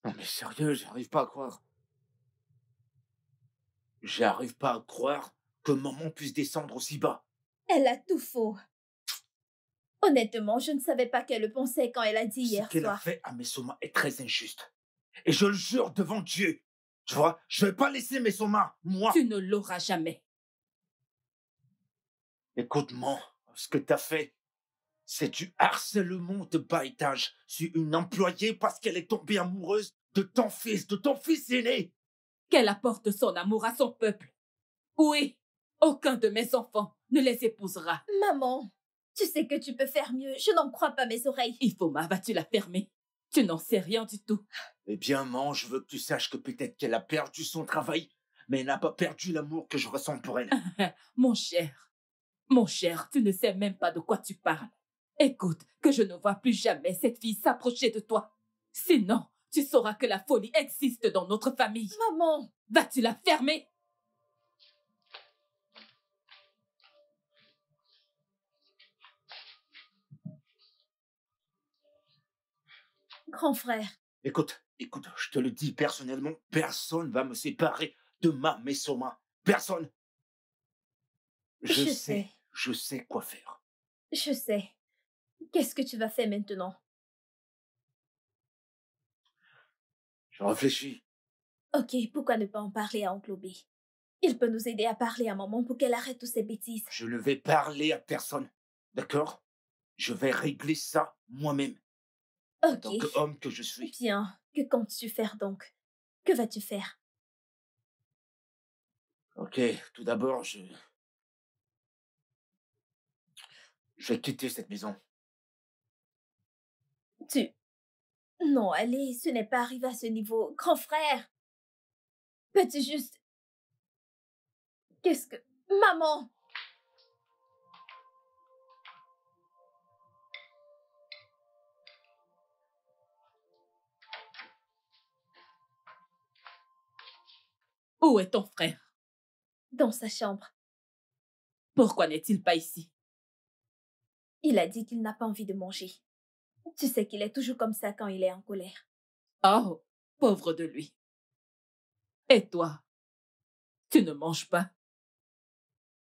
Non, mais sérieux, j'arrive pas à croire. J'arrive pas à croire que maman puisse descendre aussi bas. Elle a tout faux. Honnêtement, je ne savais pas qu'elle le pensait quand elle a dit hier Ce qu'elle a soir. fait à Messoma est très injuste. Et je le jure devant Dieu. Tu vois, je vais pas laisser Messoma, moi. Tu ne l'auras jamais. Écoute-moi, ce que t'as fait, c'est du harcèlement de bas étage sur une employée parce qu'elle est tombée amoureuse de ton fils aîné. Qu'elle apporte son amour à son peuple. Oui, aucun de mes enfants ne les épousera. Maman, tu sais que tu peux faire mieux. Je n'en crois pas mes oreilles. Ifoma, vas-tu la fermer? Tu n'en sais rien du tout. Eh bien, maman, je veux que tu saches que peut-être qu'elle a perdu son travail, mais elle n'a pas perdu l'amour que je ressens pour elle. Mon cher, tu ne sais même pas de quoi tu parles. Écoute, que je ne vois plus jamais cette fille s'approcher de toi. Sinon, tu sauras que la folie existe dans notre famille. Maman, Vas-tu la fermer? grand frère, Écoute, je te le dis personnellement, personne va me séparer de ma Messoma. Personne. Je sais. Je sais quoi faire. je sais. Qu'est-ce que tu vas faire maintenant? Je réfléchis. Ok, pourquoi ne pas en parler à Oncle Obi? Il peut nous aider à parler à maman pour qu'elle arrête toutes ces bêtises. Je ne vais parler à personne. D'accord? Je vais régler ça moi-même. En Ok. tant qu'homme que je suis. Bien, que comptes-tu faire donc? Que vas-tu faire? Ok, tout d'abord, je vais quitter cette maison. Non, allez, ce n'est pas arrivé à ce niveau. Grand frère, peux-tu juste... Qu'est-ce que... Maman! Où est ton frère? Dans sa chambre. Pourquoi n'est-il pas ici? Il a dit qu'il n'a pas envie de manger. Tu sais qu'il est toujours comme ça quand il est en colère. Oh, pauvre de lui. Et toi, tu ne manges pas?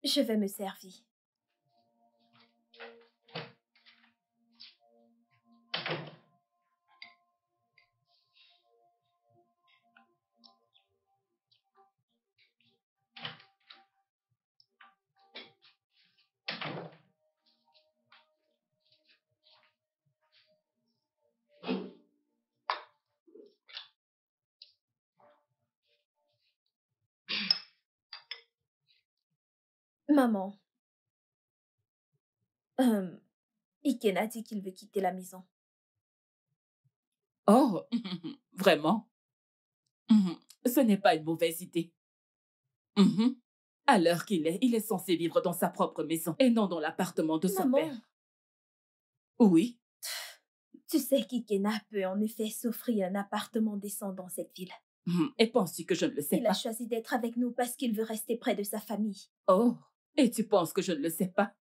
Je vais me servir. Maman, Iken a dit qu'il veut quitter la maison. Oh, vraiment? Ce n'est pas une mauvaise idée. À l'heure qu'il est, il est censé vivre dans sa propre maison et non dans l'appartement de son Maman, père. Oui, tu sais qu'Ikena peut en effet s'offrir un appartement décent dans cette ville. et penses-tu que je ne le sais Il a pas? choisi d'être avec nous parce qu'il veut rester près de sa famille. Oh, et tu penses que je ne le sais pas?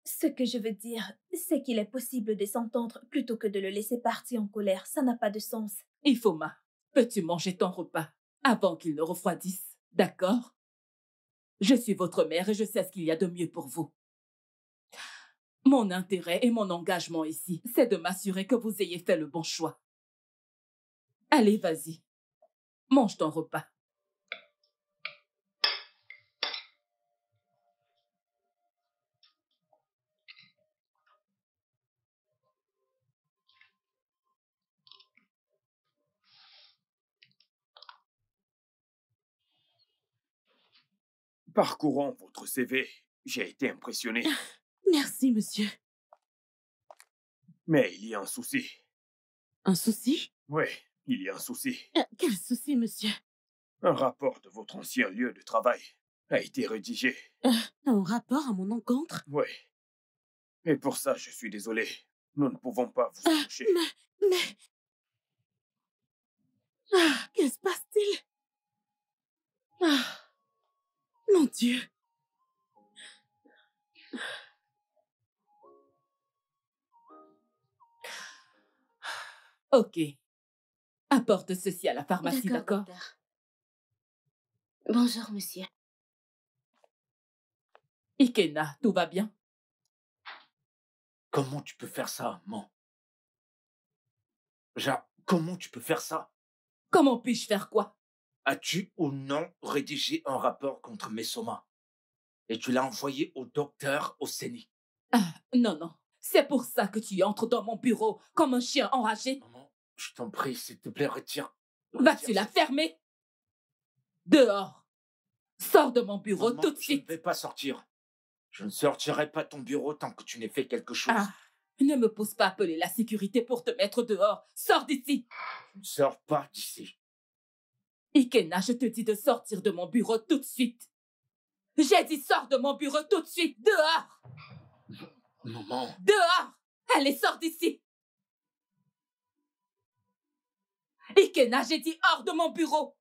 Ce que je veux dire, c'est qu'il est possible de s'entendre plutôt que de le laisser partir en colère. Ça n'a pas de sens. Ifoma, peux-tu manger ton repas avant qu'il ne refroidisse? D'accord? Je suis votre mère et je sais ce qu'il y a de mieux pour vous. Mon intérêt et mon engagement ici, c'est de m'assurer que vous ayez fait le bon choix. Allez, vas-y. Mange ton repas. Parcourant votre CV, j'ai été impressionné. Merci, monsieur. Mais il y a un souci. Un souci? Oui, il y a un souci. Quel souci, monsieur? Un rapport de votre ancien lieu de travail a été rédigé. Un rapport à mon encontre? Oui. Et pour ça, je suis désolé. Nous ne pouvons pas vous embaucher. Mais... que se passe-t-il? Mon Dieu. Ok. Apporte ceci à la pharmacie, d'accord? docteur. Bonjour, monsieur. Ikena, tout va bien? Comment tu peux faire ça, maman? Comment tu peux faire ça? Comment puis-je faire quoi? As-tu ou non rédigé un rapport contre Mesoma? Et tu l'as envoyé au docteur Oseni? Non. C'est pour ça que tu entres dans mon bureau comme un chien enragé? Maman, je t'en prie, s'il te plaît, retire. Vas-tu la fermer? Dehors! Sors de mon bureau Maman, tout de je suite! ne vais pas sortir. Je ne sortirai pas de ton bureau tant que tu n'aies fait quelque chose. Ne me pousse pas à appeler la sécurité pour te mettre dehors. Sors d'ici! Je ne sors pas d'ici. Ikena, je te dis de sortir de mon bureau tout de suite. J'ai dit sors de mon bureau tout de suite. Dehors! Maman. Dehors! Allez, sors d'ici! Ikena, j'ai dit hors de mon bureau!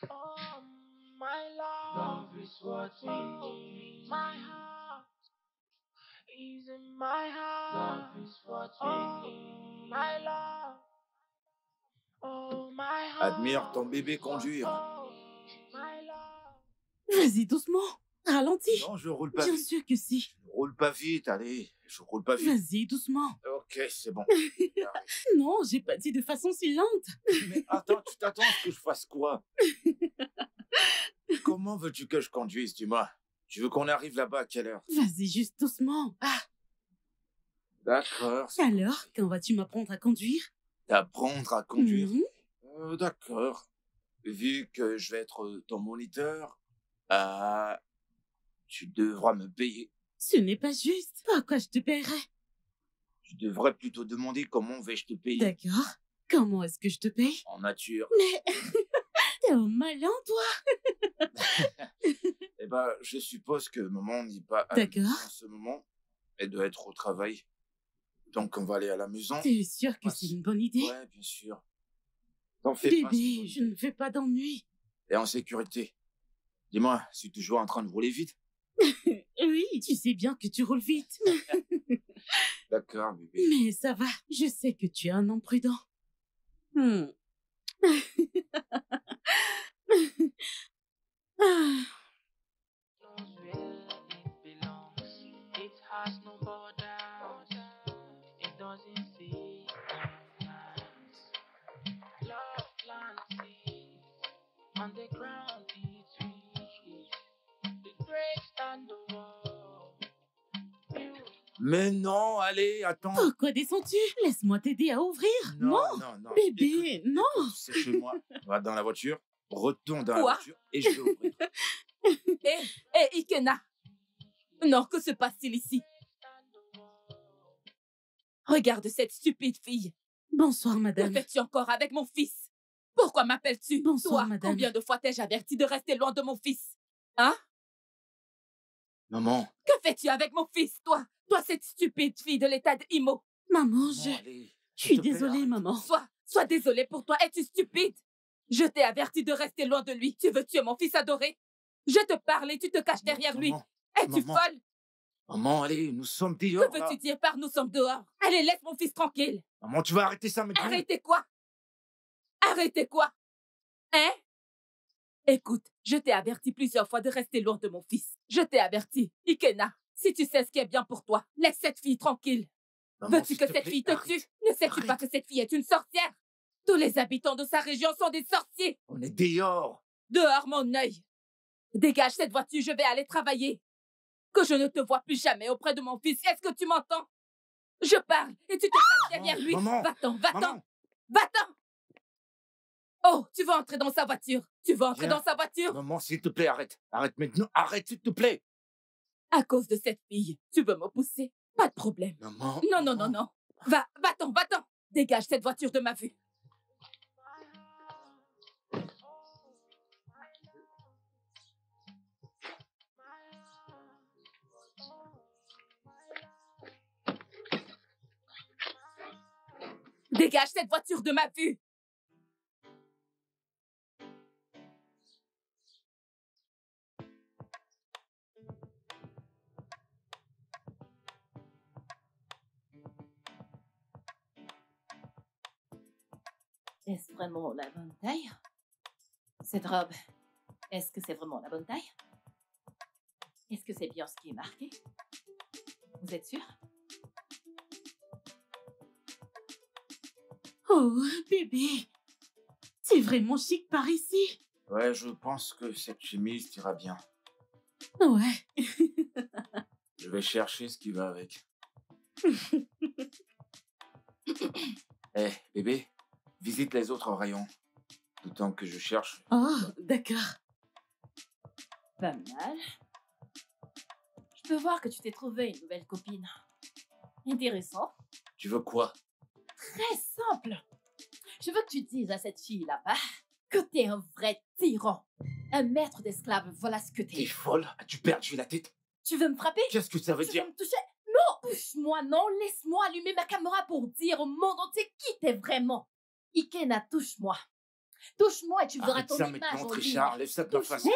Oh, my love is what we need. My heart is in my heart. Love is what we need. My love. Oh, my heart. Admire ton bébé conduire. Oh, my love. Vas-y, doucement. Ralentis. Non, je roule pas Bien vite. sûr que si. Je roule pas vite, allez. Je roule pas vite. Vas-y, doucement. Ok, c'est bon. Non, j'ai pas dit de façon si lente. Mais attends, tu t'attends à ce que je fasse quoi? Comment veux-tu que je conduise, dis-moi? Tu veux qu'on arrive là-bas à quelle heure? Vas-y, juste doucement. D'accord. Alors, quand vas-tu m'apprendre à conduire? T'apprendre à conduire? Mhm. D'accord. Vu que je vais être ton moniteur, tu devras me payer. Ce n'est pas juste. Pourquoi je te paierai? Tu devrais plutôt demander comment vais-je te payer. D'accord. Comment est-ce que je te paye? En nature. Mais... T'es un malin, toi. Eh ben, je suppose que maman n'est pas à D'accord. la maison en ce moment. Elle doit être au travail. Donc, on va aller à la maison. T'es sûr que c'est une bonne idée? Ouais, bien sûr. T'en fais pas. Bébé, je ne fais pas d'ennui. Et en sécurité. Dis-moi, c'est toujours en train de rouler vite? Oui, tu sais bien que tu roules vite. D'accord, bébé. Mais ça va, je sais que tu es un homme prudent. Knows where it belongs. It has no borders. It doesn't see no lines. Love plants seeds on the ground. It reaches the great stand the wall. Mais non, allez, attends. Pourquoi descends-tu? Laisse-moi t'aider à ouvrir. Non. Bébé, Écoute, non. écoute, c'est chez moi. Va dans la voiture, retourne dans la Quoi? voiture et je vais ouvrir. Hé, Ikena. Non, que se passe-t-il ici? Regarde cette stupide fille. Bonsoir, Que madame. fais-tu encore avec mon fils? Pourquoi m'appelles-tu? Bonsoir, Toi, madame. combien de fois t'ai-je averti de rester loin de mon fils? Hein? Maman. Que fais-tu avec mon fils, toi? Toi, cette stupide fille de l'état de Imo. Maman, Maman, allez. je suis s'il te plaît, désolée, arrête. maman. Sois désolée pour toi. Es-tu stupide? Je t'ai averti de rester loin de lui. Tu veux tuer mon fils adoré? Je te parle et tu te caches derrière lui. Maman, Es-tu maman. folle? Maman, allez, nous sommes Que dehors, là. veux-tu dire par nous sommes dehors? Allez, laisse mon fils tranquille. Maman, tu vas arrêter ça maintenant. Arrêtez quoi? Arrêtez quoi? Hein? Écoute, je t'ai averti plusieurs fois de rester loin de mon fils. Je t'ai averti. Ikena, si tu sais ce qui est bien pour toi, laisse cette fille tranquille. Maman, Veux-tu s'il que te cette plaît, fille te arrête. tue? Ne sais-tu pas Arrête. que cette fille est une sorcière? Tous les habitants de sa région sont des sorciers. On est dehors. Dehors, mon œil. Dégage cette voiture, je vais aller travailler. Que je ne te vois plus jamais auprès de mon fils. Est-ce que tu m'entends? Je parle et tu te caches derrière lui. Maman, Va-t'en, va-t'en, maman, va-t'en. Oh, tu veux entrer dans sa voiture? Tu veux entrer Viens. dans sa voiture? maman, s'il te plaît, arrête. Arrête maintenant, arrête, s'il te plaît. À cause de cette fille, tu veux me pousser? Pas de problème. Maman. Non, non, non, non. Va-t'en, va-t'en. Dégage cette voiture de ma vue. Dégage cette voiture de ma vue. Est-ce vraiment la bonne taille? Cette robe, est-ce que c'est vraiment la bonne taille? Est-ce que c'est bien ce qui est marqué? Vous êtes sûr? Oh, bébé. C'est vraiment chic par ici. Ouais, je pense que cette chemise t'ira bien. Ouais. Je vais chercher ce qui va avec. Eh, bébé, visite les autres rayons. Tout temps que je cherche. Oh, d'accord. Pas mal. Je peux voir que tu t'es trouvé une nouvelle copine. Intéressant. Tu veux quoi? Très simple. Je veux que tu dises à cette fille là-bas que t'es un vrai tyran. Un maître d'esclaves, voilà ce que T'es t'es. folle? As-tu perdu la tête? Tu veux me frapper? Qu'est-ce que ça veut Tu dire? veux me toucher? Non, touche-moi, non. Laisse-moi allumer ma caméra pour dire au monde entier qui t'es vraiment. Ikena, touche-moi. Touche-moi et tu verras Arrête ton ça image maintenant, en Trisha. ligne. Enlève ça de ma face.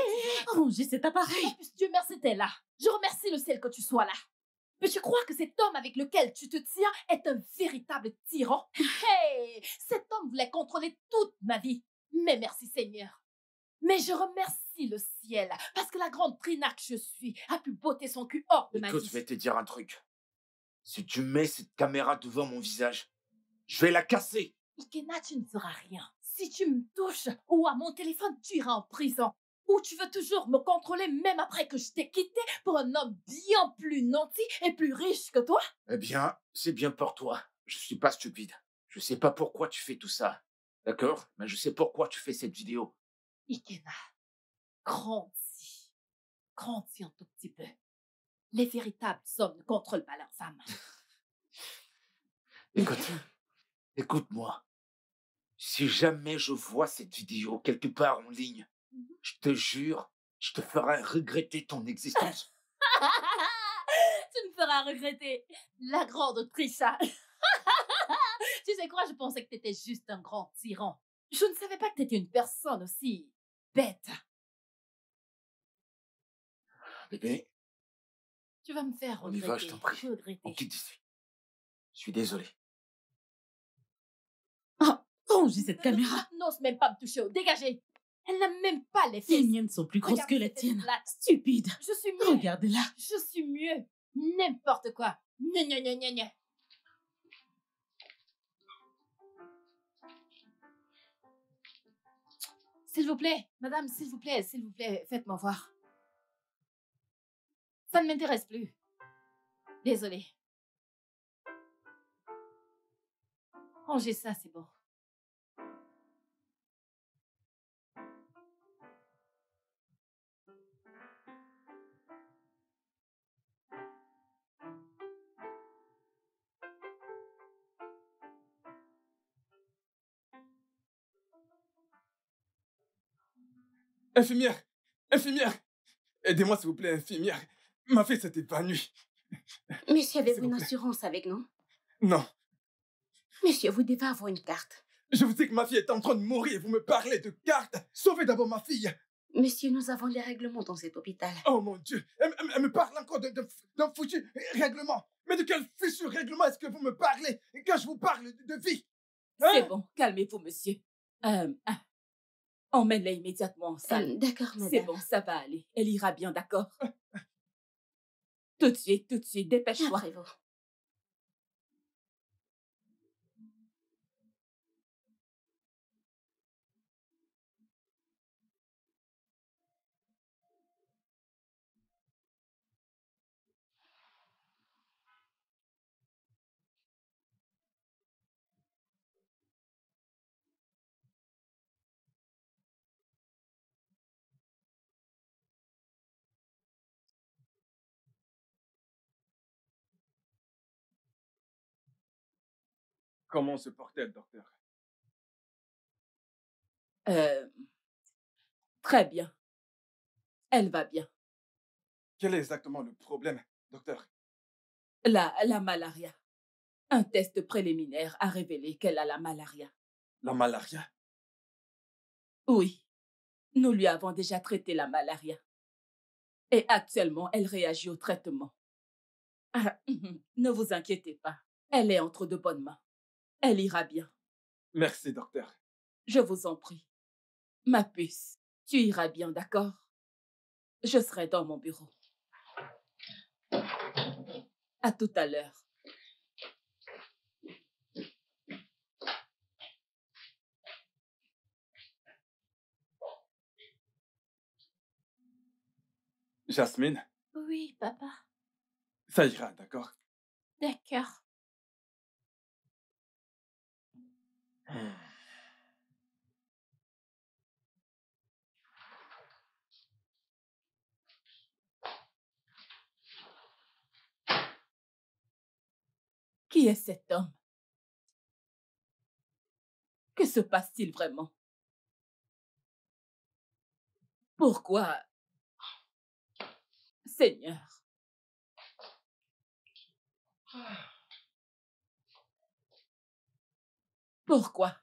Rangez cet appareil. Oh, Dieu merci, t'es là. Je remercie le ciel que tu sois là. Mais tu crois que cet homme avec lequel tu te tiens est un véritable tyran? Hey! Cet homme voulait contrôler toute ma vie. Mais merci Seigneur. Mais je remercie le ciel parce que la grande Trina que je suis a pu botter son cul hors de ma Écoute, vie. je vais te dire un truc. Si tu mets cette caméra devant mon visage, je vais la casser. Ikena, tu ne feras rien. Si tu me touches ou à mon téléphone, tu iras en prison. Ou tu veux toujours me contrôler même après que je t'ai quitté pour un homme bien plus nanti et plus riche que toi? Eh bien, c'est bien pour toi. Je suis pas stupide. Je sais pas pourquoi tu fais tout ça. D'accord? Mais je sais pourquoi tu fais cette vidéo. Ikena, grandis. Grandis un tout petit peu. Les véritables hommes ne contrôlent pas leurs femmes. Écoute, écoute-moi. Si jamais je vois cette vidéo quelque part en ligne, je te jure, je te ferai regretter ton existence. Tu me feras regretter. La grande Trisha. Tu sais quoi, je pensais que t'étais juste un grand tyran. Je ne savais pas que t'étais une personne aussi bête. Bébé, Tu vas me faire on y regretter. va, je t'en prie. Regretter. On quitte ici. Je suis désolé. Rangez cette caméra. N'ose même pas me toucher. Dégagez. Elle n'a même pas les Les fesses. miennes sont plus grosses Regarde que les cette tiennes. plate. Stupide. Je suis mieux. Regardez-la. Je suis mieux. N'importe quoi. Gna gna gna gna gna. S'il vous plaît, madame, s'il vous plaît, faites-moi voir. Ça ne m'intéresse plus. Désolée. Rangez ça, c'est bon. Infirmière! Infirmière! Aidez-moi, s'il vous plaît, infirmière. Ma fille s'est évanouie. Monsieur, avez-vous S'il vous une plaît. assurance avec nous? Non. Monsieur, vous devez avoir une carte. Je vous dis que ma fille est en train de mourir et vous me parlez de cartes. Sauvez d'abord ma fille. Monsieur, nous avons des règlements dans cet hôpital. Oh mon Dieu. Elle me parle encore d'un foutu règlement. Mais de quel fichu règlement est-ce que vous me parlez quand je vous parle de vie? Hein? C'est bon, calmez-vous, monsieur. Emmène-la immédiatement en salle. D'accord, madame. C'est bon, ça va aller. Elle ira bien, d'accord? Tout de suite, dépêche-toi. Après vous. Comment se porte-t-elle, docteur? Très bien. Elle va bien. Quel est exactement le problème, docteur? La malaria. Un test préliminaire a révélé qu'elle a la malaria. La malaria? Oui, nous lui avons déjà traité la malaria. Et actuellement, elle réagit au traitement. Ah, ne vous inquiétez pas. Elle est entre de bonnes mains. Elle ira bien. Merci, docteur. Je vous en prie. Ma puce, tu iras bien, d'accord? Je serai dans mon bureau. À tout à l'heure. Jasmine, Oui, papa. ça ira, d'accord? D'accord. Qui est cet homme? Que se passe-t-il vraiment? Pourquoi? Seigneur. Pourquoi?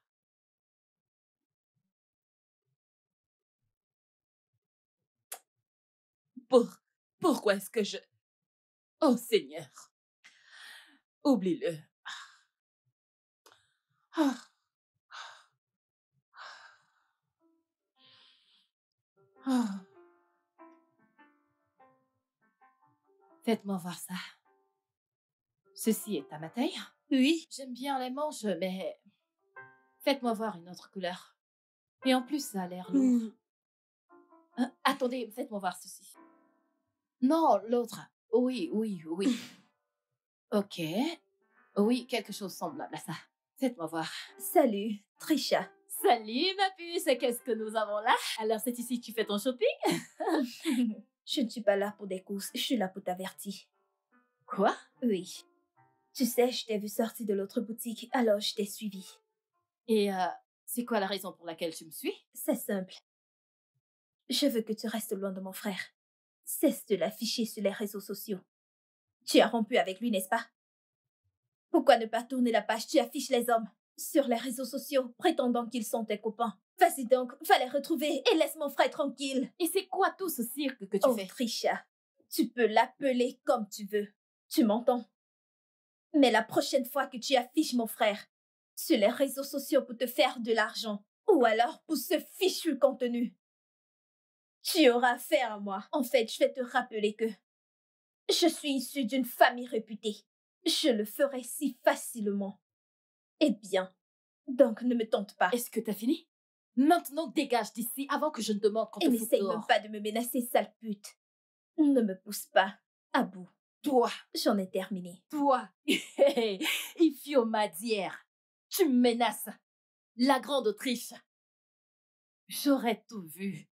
Pourquoi est-ce que je... Oh Seigneur. Oublie-le. Ah. Ah. Faites-moi voir ça. Ceci est à ma taille? Oui. J'aime bien les manches, mais faites-moi voir une autre couleur. Et en plus, ça a l'air lourd. Attendez, faites-moi voir ceci. Non, l'autre. Oui. Ok. Oui, quelque chose semblable à ça. Faites-moi voir. Salut, Trisha. Salut, ma puce. Qu'est-ce que nous avons là? Alors, c'est ici que tu fais ton shopping? Je ne suis pas là pour des courses. Je suis là pour t'avertir. Quoi? Oui. Tu sais, je t'ai vu sortir de l'autre boutique, alors je t'ai suivi. Et c'est quoi la raison pour laquelle tu me suis? C'est simple. Je veux que tu restes loin de mon frère. Cesse de l'afficher sur les réseaux sociaux. Tu as rompu avec lui, n'est-ce pas? Pourquoi ne pas tourner la page? Tu affiches les hommes sur les réseaux sociaux, prétendant qu'ils sont tes copains. Vas-y donc, va les retrouver et laisse mon frère tranquille. Et c'est quoi tout ce cirque que tu fais? Trisha, tu peux l'appeler comme tu veux. Tu m'entends? Mais la prochaine fois que tu affiches mon frère sur les réseaux sociaux pour te faire de l'argent, ou alors pour ce fichu contenu, tu auras affaire à moi. En fait, je vais te rappeler que je suis issue d'une famille réputée. Je le ferai si facilement. Eh bien, donc ne me tente pas. Est-ce que t'as fini? Maintenant, dégage d'ici avant que je ne demande qu'on te foute dehors. Et n'essaye même pas de me menacer, sale pute. Ne me pousse pas à bout. Toi. J'en ai terminé. Toi. Ifio Madière. Tu me menaces. La grande Autriche. J'aurais tout vu.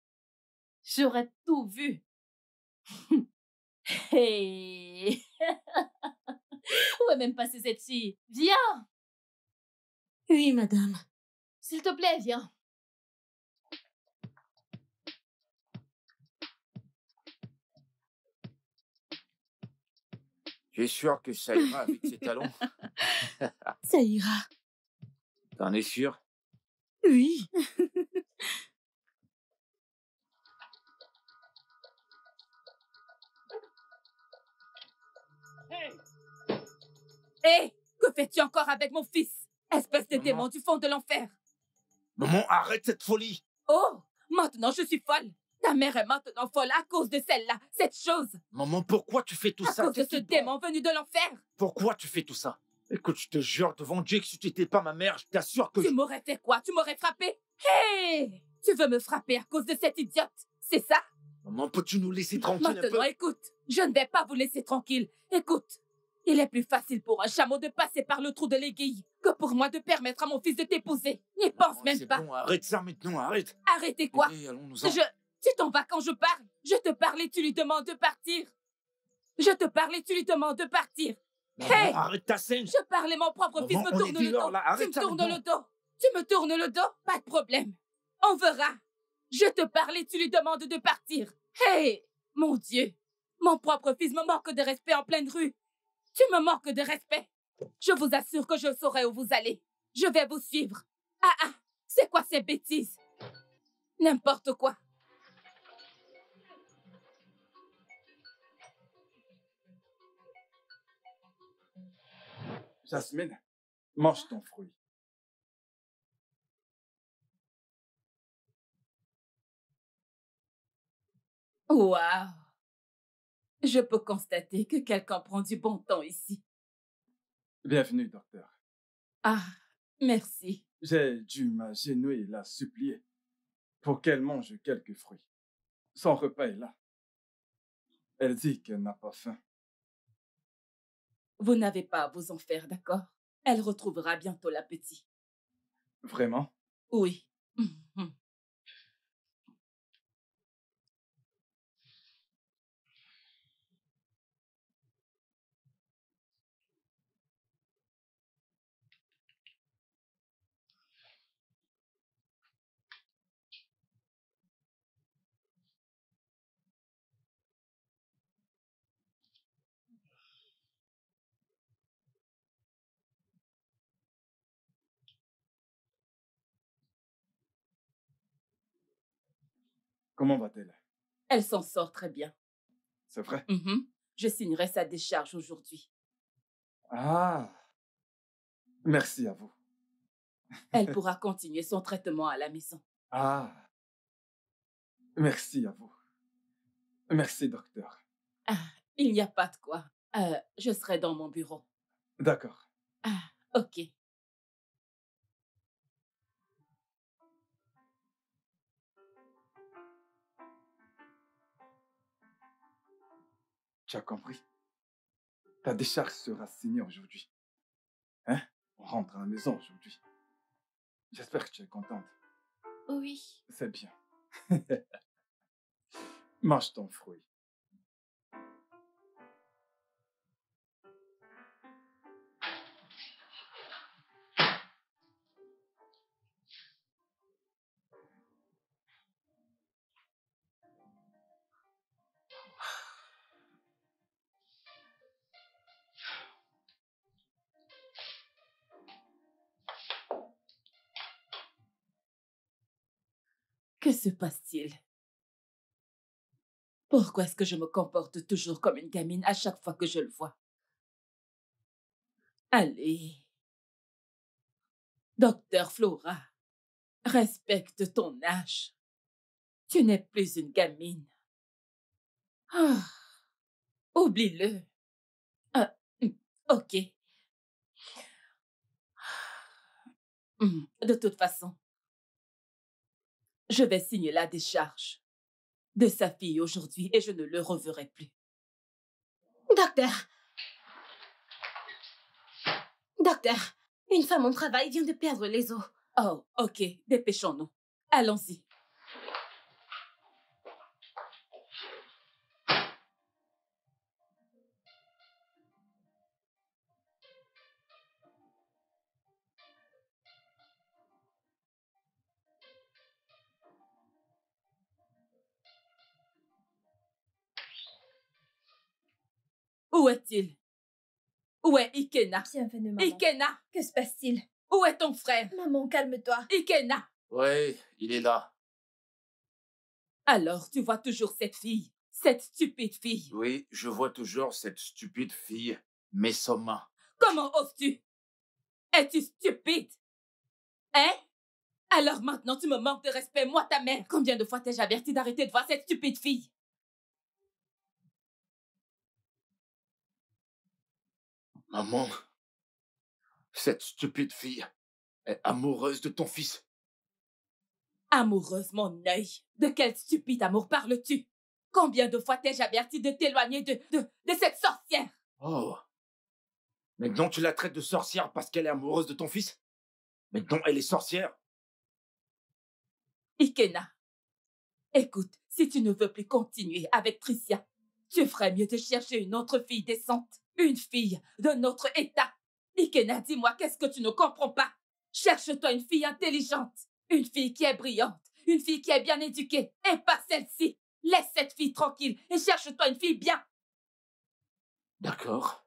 J'aurais tout vu. Hey. Où est même passée cette fille? Viens. Oui, madame. S'il te plaît, viens. Tu es sûr que ça ira avec ces talons? Ça ira. T'en es sûr? Oui. Hé, que fais-tu encore avec mon fils? Espèce de Maman. démon du fond de l'enfer. Maman, arrête cette folie! Oh, maintenant je suis folle. Ta mère est maintenant folle à cause de celle-là, cette chose. Maman, pourquoi tu fais tout À ça? cause de Qu'est-ce ce qui te prend? démon venu de l'enfer. Pourquoi tu fais tout ça? Écoute, je te jure devant Dieu que si tu n'étais pas ma mère, je t'assure que Tu m'aurais fait quoi? Tu m'aurais frappé? Hé! Tu veux me frapper à cause de cette idiote? C'est ça? Maman, peux-tu nous laisser tranquille un peu? Maintenant, écoute, je ne vais pas vous laisser tranquille. Écoute, il est plus facile pour un chameau de passer par le trou de l'aiguille que pour moi de permettre à mon fils de t'épouser. N'y pense Maman, même c'est pas. bon, arrête ça maintenant, arrête. Arrêtez quoi? Allez, allons-nous-en. Tu t'en vas quand je parle. Je te parle et tu lui demandes de partir. Je te parle et tu lui demandes de partir. Hey! Arrête ta scène. Je parlais, mon propre fils Maman, me on tourne est le dealers, dos. là. Tu Arrête me ça tournes maintenant. le dos. Tu me tournes le dos. Pas de problème. On verra. Je te parlais, tu lui demandes de partir. Hey! Mon Dieu. Mon propre fils me manque de respect en pleine rue. Tu me manques de respect. Je vous assure que je saurai où vous allez. Je vais vous suivre. Ah, c'est quoi ces bêtises? N'importe quoi. Jasmine, mange ton fruit. Waouh. Je peux constater que quelqu'un prend du bon temps ici. Bienvenue, docteur. Ah, merci. J'ai dû m'agenouiller et la supplier pour qu'elle mange quelques fruits. Son repas est là. Elle dit qu'elle n'a pas faim. Vous n'avez pas à vous en faire, d'accord? Elle retrouvera bientôt l'appétit. Vraiment? Oui. Comment va-t-elle? Elle s'en sort très bien. C'est vrai? Je signerai sa décharge aujourd'hui. Ah! Merci à vous. Elle pourra continuer son traitement à la maison. Ah! Merci à vous. Merci, docteur. Ah, il n'y a pas de quoi. Je serai dans mon bureau. D'accord. Ah, ok. Tu as compris? Ta décharge sera signée aujourd'hui. Hein? On rentre à la maison aujourd'hui. J'espère que tu es contente. Oui. C'est bien. Mange ton fruit. Que se passe-t-il? Pourquoi est-ce que je me comporte toujours comme une gamine à chaque fois que je le vois? Allez. Docteur Flora, respecte ton âge. Tu n'es plus une gamine. Ah, oublie-le. Ah, ok. De toute façon, je vais signer la décharge de sa fille aujourd'hui et je ne le reverrai plus. Docteur! Docteur, une femme au travail vient de perdre les os. Oh, ok, dépêchons-nous. Allons-y. Où est-il? Où est Ikena? Bienvenue, maman. Ikena! Que se passe-t-il? Où est ton frère? Maman, calme-toi. Ikena! Ouais, il est là. Alors, tu vois toujours cette fille, cette stupide fille. Oui, je vois toujours cette stupide fille, Mesoma. Comment oses-tu? Es-tu stupide? Hein? Alors maintenant, tu me manques de respect, moi, ta mère. Combien de fois t'ai-je averti d'arrêter de voir cette stupide fille? Maman, cette stupide fille est amoureuse de ton fils. Amoureuse, mon œil. De quel stupide amour parles-tu? Combien de fois t'ai-je averti de t'éloigner de cette sorcière? Oh. Maintenant, tu la traites de sorcière parce qu'elle est amoureuse de ton fils? Maintenant, elle est sorcière? Ikena, écoute, si tu ne veux plus continuer avec Tricia, tu ferais mieux de chercher une autre fille décente. Une fille de notre état. Ikena, dis-moi, qu'est-ce que tu ne comprends pas? Cherche-toi une fille intelligente, une fille qui est brillante, une fille qui est bien éduquée, et pas celle-ci. Laisse cette fille tranquille et cherche-toi une fille bien. D'accord.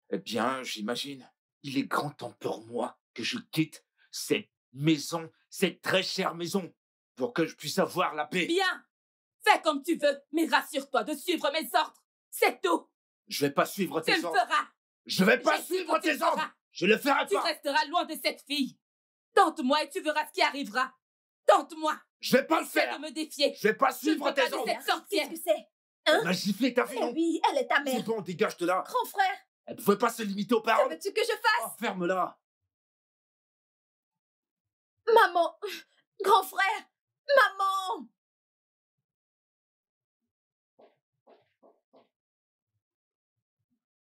Eh bien, j'imagine, il est grand temps pour moi que je quitte cette maison, cette très chère maison, pour que je puisse avoir la paix. Bien. Fais comme tu veux, mais rassure-toi de suivre mes ordres. C'est tout. Je vais pas suivre Tu tes le ordres. feras. Je vais pas J'ai dit suivre que tu le tes ordres. feras. Je le ferai Tu pas. resteras loin de cette fille. Tente-moi et tu verras ce qui arrivera. Tente-moi. Je vais pas le Essaie faire. de me défier. Je vais pas Je ne suivre veux pas tes de ordres. cette sorcière. Qu'est-ce que c'est? Elle m'a giflé, t'as vu, Eh non? oui, elle est ta C'est mère. bon, dégage de là. Grand frère, Elle pouvait pas se limiter aux que paroles. veux-tu que je fasse? Oh, ferme-la. Maman! Grand frère! Maman!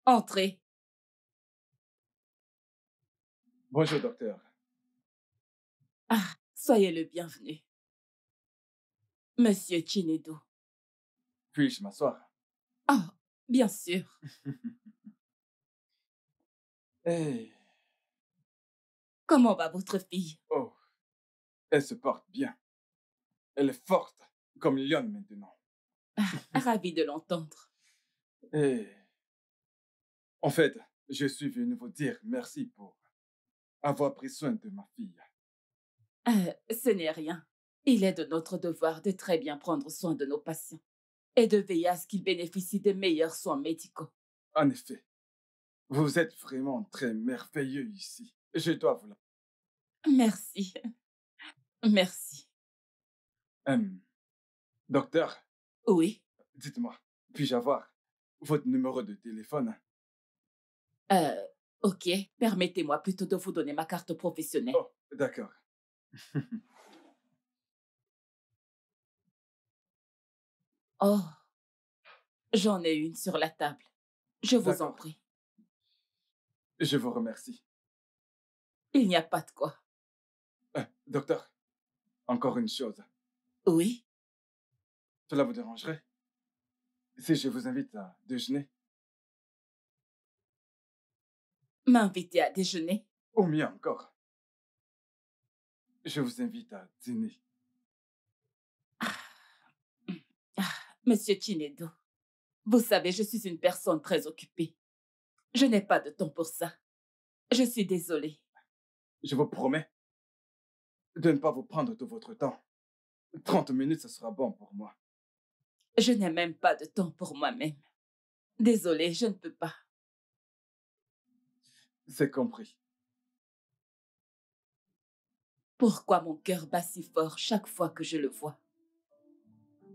Entrez. Bonjour, docteur. Ah, soyez le bienvenu. Monsieur Chinedu. Puis-je m'asseoir? Ah, bien sûr. Eh, Comment va votre fille? oh, elle se porte bien. Elle est forte, comme Lyon maintenant. Ravi de l'entendre. Eh, en fait, je suis venu vous dire merci pour avoir pris soin de ma fille. Ce n'est rien. Il est de notre devoir de très bien prendre soin de nos patients et de veiller à ce qu'ils bénéficient des meilleurs soins médicaux. En effet, vous êtes vraiment très merveilleux ici. Je dois vous le... Merci. Merci. Docteur, Oui. dites-moi, puis-je avoir votre numéro de téléphone? Ok. Permettez-moi plutôt de vous donner ma carte professionnelle. Oh, d'accord. Oh. J'en ai une sur la table. Je vous en D'accord. prie. Je vous remercie. Il n'y a pas de quoi. Docteur, encore une chose. Oui. Cela vous dérangerait si je vous invite à déjeuner? M'inviter à déjeuner? Ou mieux encore, je vous invite à dîner. Monsieur Chinedu, vous savez, je suis une personne très occupée. Je n'ai pas de temps pour ça. Je suis désolée. Je vous promets de ne pas vous prendre tout votre temps. 30 minutes, ce sera bon pour moi. Je n'ai même pas de temps pour moi-même. Désolée, je ne peux pas. C'est compris. Pourquoi mon cœur bat si fort chaque fois que je le vois?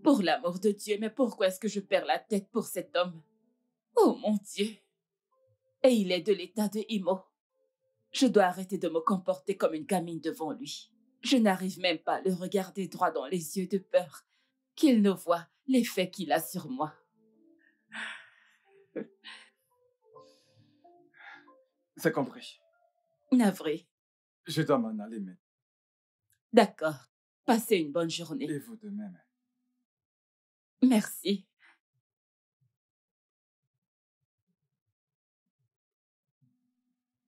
Pour l'amour de Dieu, mais pourquoi est-ce que je perds la tête pour cet homme? Oh mon Dieu! Et il est de l'état de Imo. Je dois arrêter de me comporter comme une gamine devant lui. Je n'arrive même pas à le regarder droit dans les yeux de peur qu'il ne voit l'effet qu'il a sur moi. C'est compris. Navré. Je dois m'en aller, mais... D'accord. Passez une bonne journée. Et vous de même. Merci.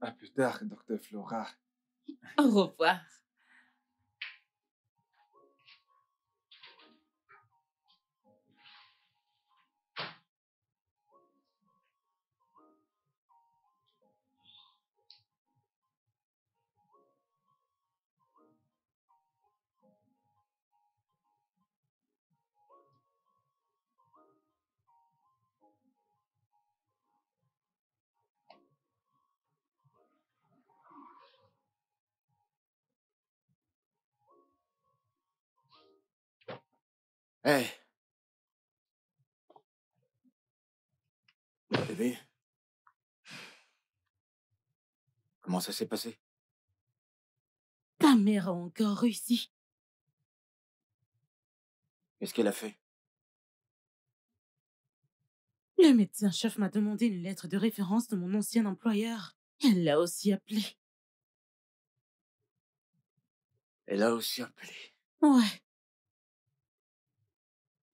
À plus tard, docteur Flora. Au revoir. Hé. Bébé. Comment ça s'est passé? Ta mère a encore réussi. Qu'est-ce qu'elle a fait? Le médecin-chef m'a demandé une lettre de référence de mon ancien employeur. Elle l'a aussi appelé. Elle a aussi appelé. Ouais.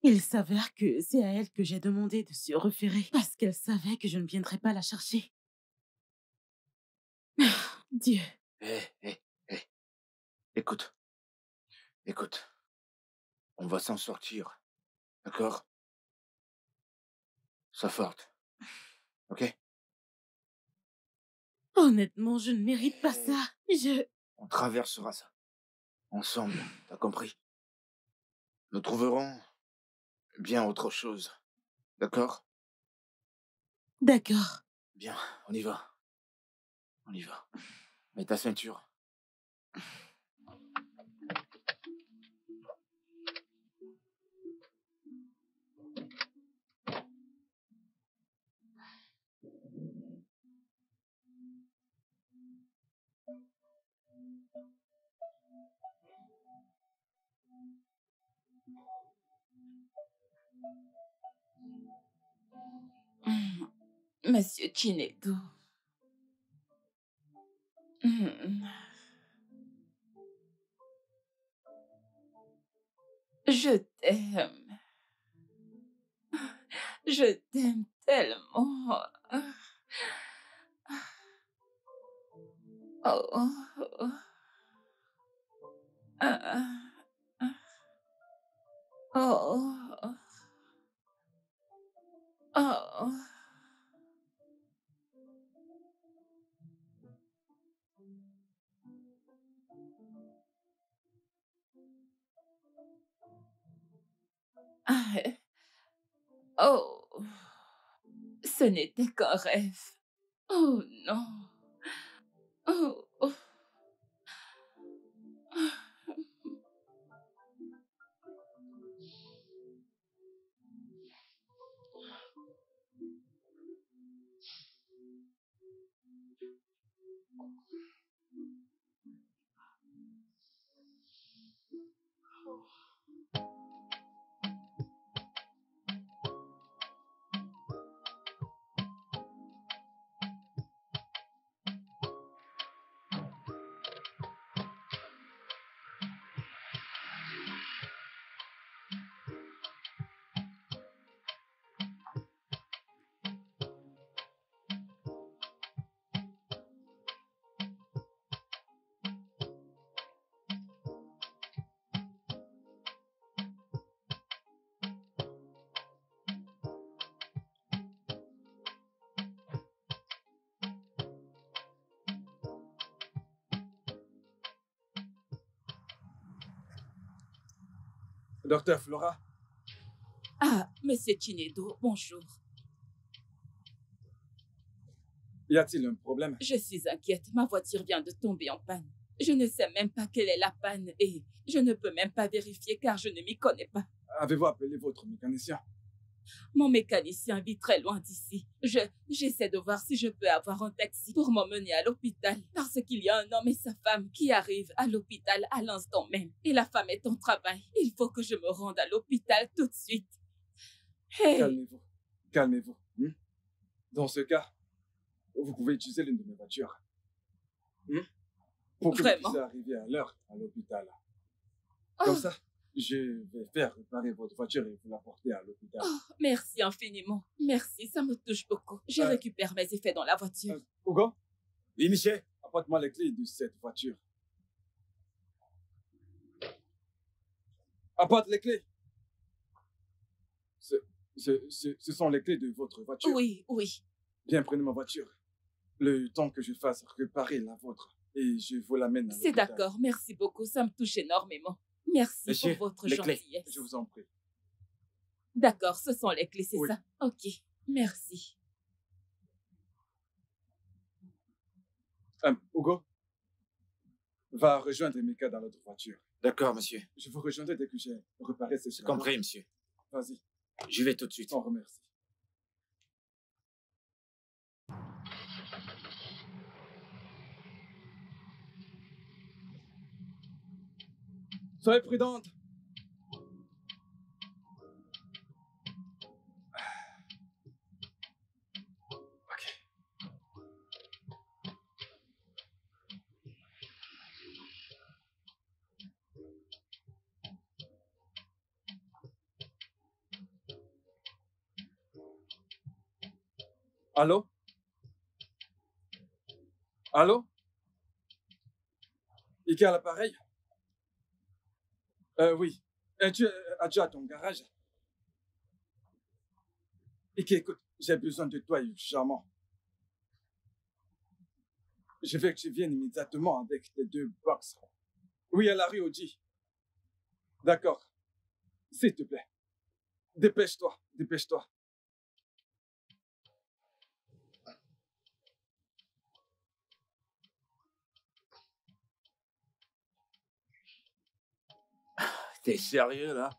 Il s'avère que c'est à elle que j'ai demandé de se référer parce qu'elle savait que je ne viendrais pas la chercher. Dieu. Hé, écoute, écoute. On va s'en sortir. D'accord? Sois forte. Ok? Honnêtement, je ne mérite pas ça. On traversera ça. Ensemble, t'as compris? Nous trouverons bien autre chose. D'accord? D'accord. Bien, on y va. On y va. Mets ta ceinture. Monsieur Chinedu. Je t'aime. Je t'aime tellement. Oh, oh, oh. Oh, oh, oh. Ah, oh, ce n'était qu'un rêve. Oh non. Oh, oh. Docteur Flora, Ah, Monsieur Chinedu, bonjour. y a-t-il un problème? Je suis inquiète. Ma voiture vient de tomber en panne. Je ne sais même pas quelle est la panne et je ne peux même pas vérifier car je ne m'y connais pas. Avez-vous appelé votre mécanicien? Mon mécanicien vit très loin d'ici. J'essaie de voir si je peux avoir un taxi pour m'emmener à l'hôpital parce qu'il y a un homme et sa femme qui arrivent à l'hôpital à l'instant même. Et la femme est en travail. Il faut que je me rende à l'hôpital tout de suite. Hey! Calmez-vous. Calmez-vous. Dans ce cas, vous pouvez utiliser l'une de mes voitures. Pour que vous Vraiment? puissiez arriver à l'heure à l'hôpital. Oh, Comme ça, je vais faire réparer votre voiture et vous la porter à l'hôpital. oh, merci infiniment. Merci, ça me touche beaucoup. Je récupère mes effets dans la voiture. Hugo, Oui, monsieur. apporte-moi les clés de cette voiture. Apporte les clés. Ce sont les clés de votre voiture. Oui, oui. Bien, prenez ma voiture. Le temps que je fasse réparer la vôtre. Et je vous l'amène à C'est l'hôpital. d'accord, merci beaucoup, ça me touche énormément. Merci Monsieur, pour votre les clés. gentillesse. Je vous en prie. D'accord, ce sont les clés, c'est Oui. ça? Ok, merci. Hugo, va rejoindre Mika dans l'autre voiture. D'accord, monsieur. Je vous rejoindrai dès que j'ai réparé ces C'est choses. compris, monsieur. Vas-y, J'y vais tout de suite. on remercie. Soyez prudente. Ok. Allô? Allô? Ike à l'appareil? Oui. Es-tu à ton garage? Ike, écoute, j'ai besoin de toi urgemment. Je veux que tu viennes immédiatement avec tes 2 box. Oui, à la rue Oji. D'accord. S'il te plaît. Dépêche-toi, dépêche-toi. T'es sérieux, là?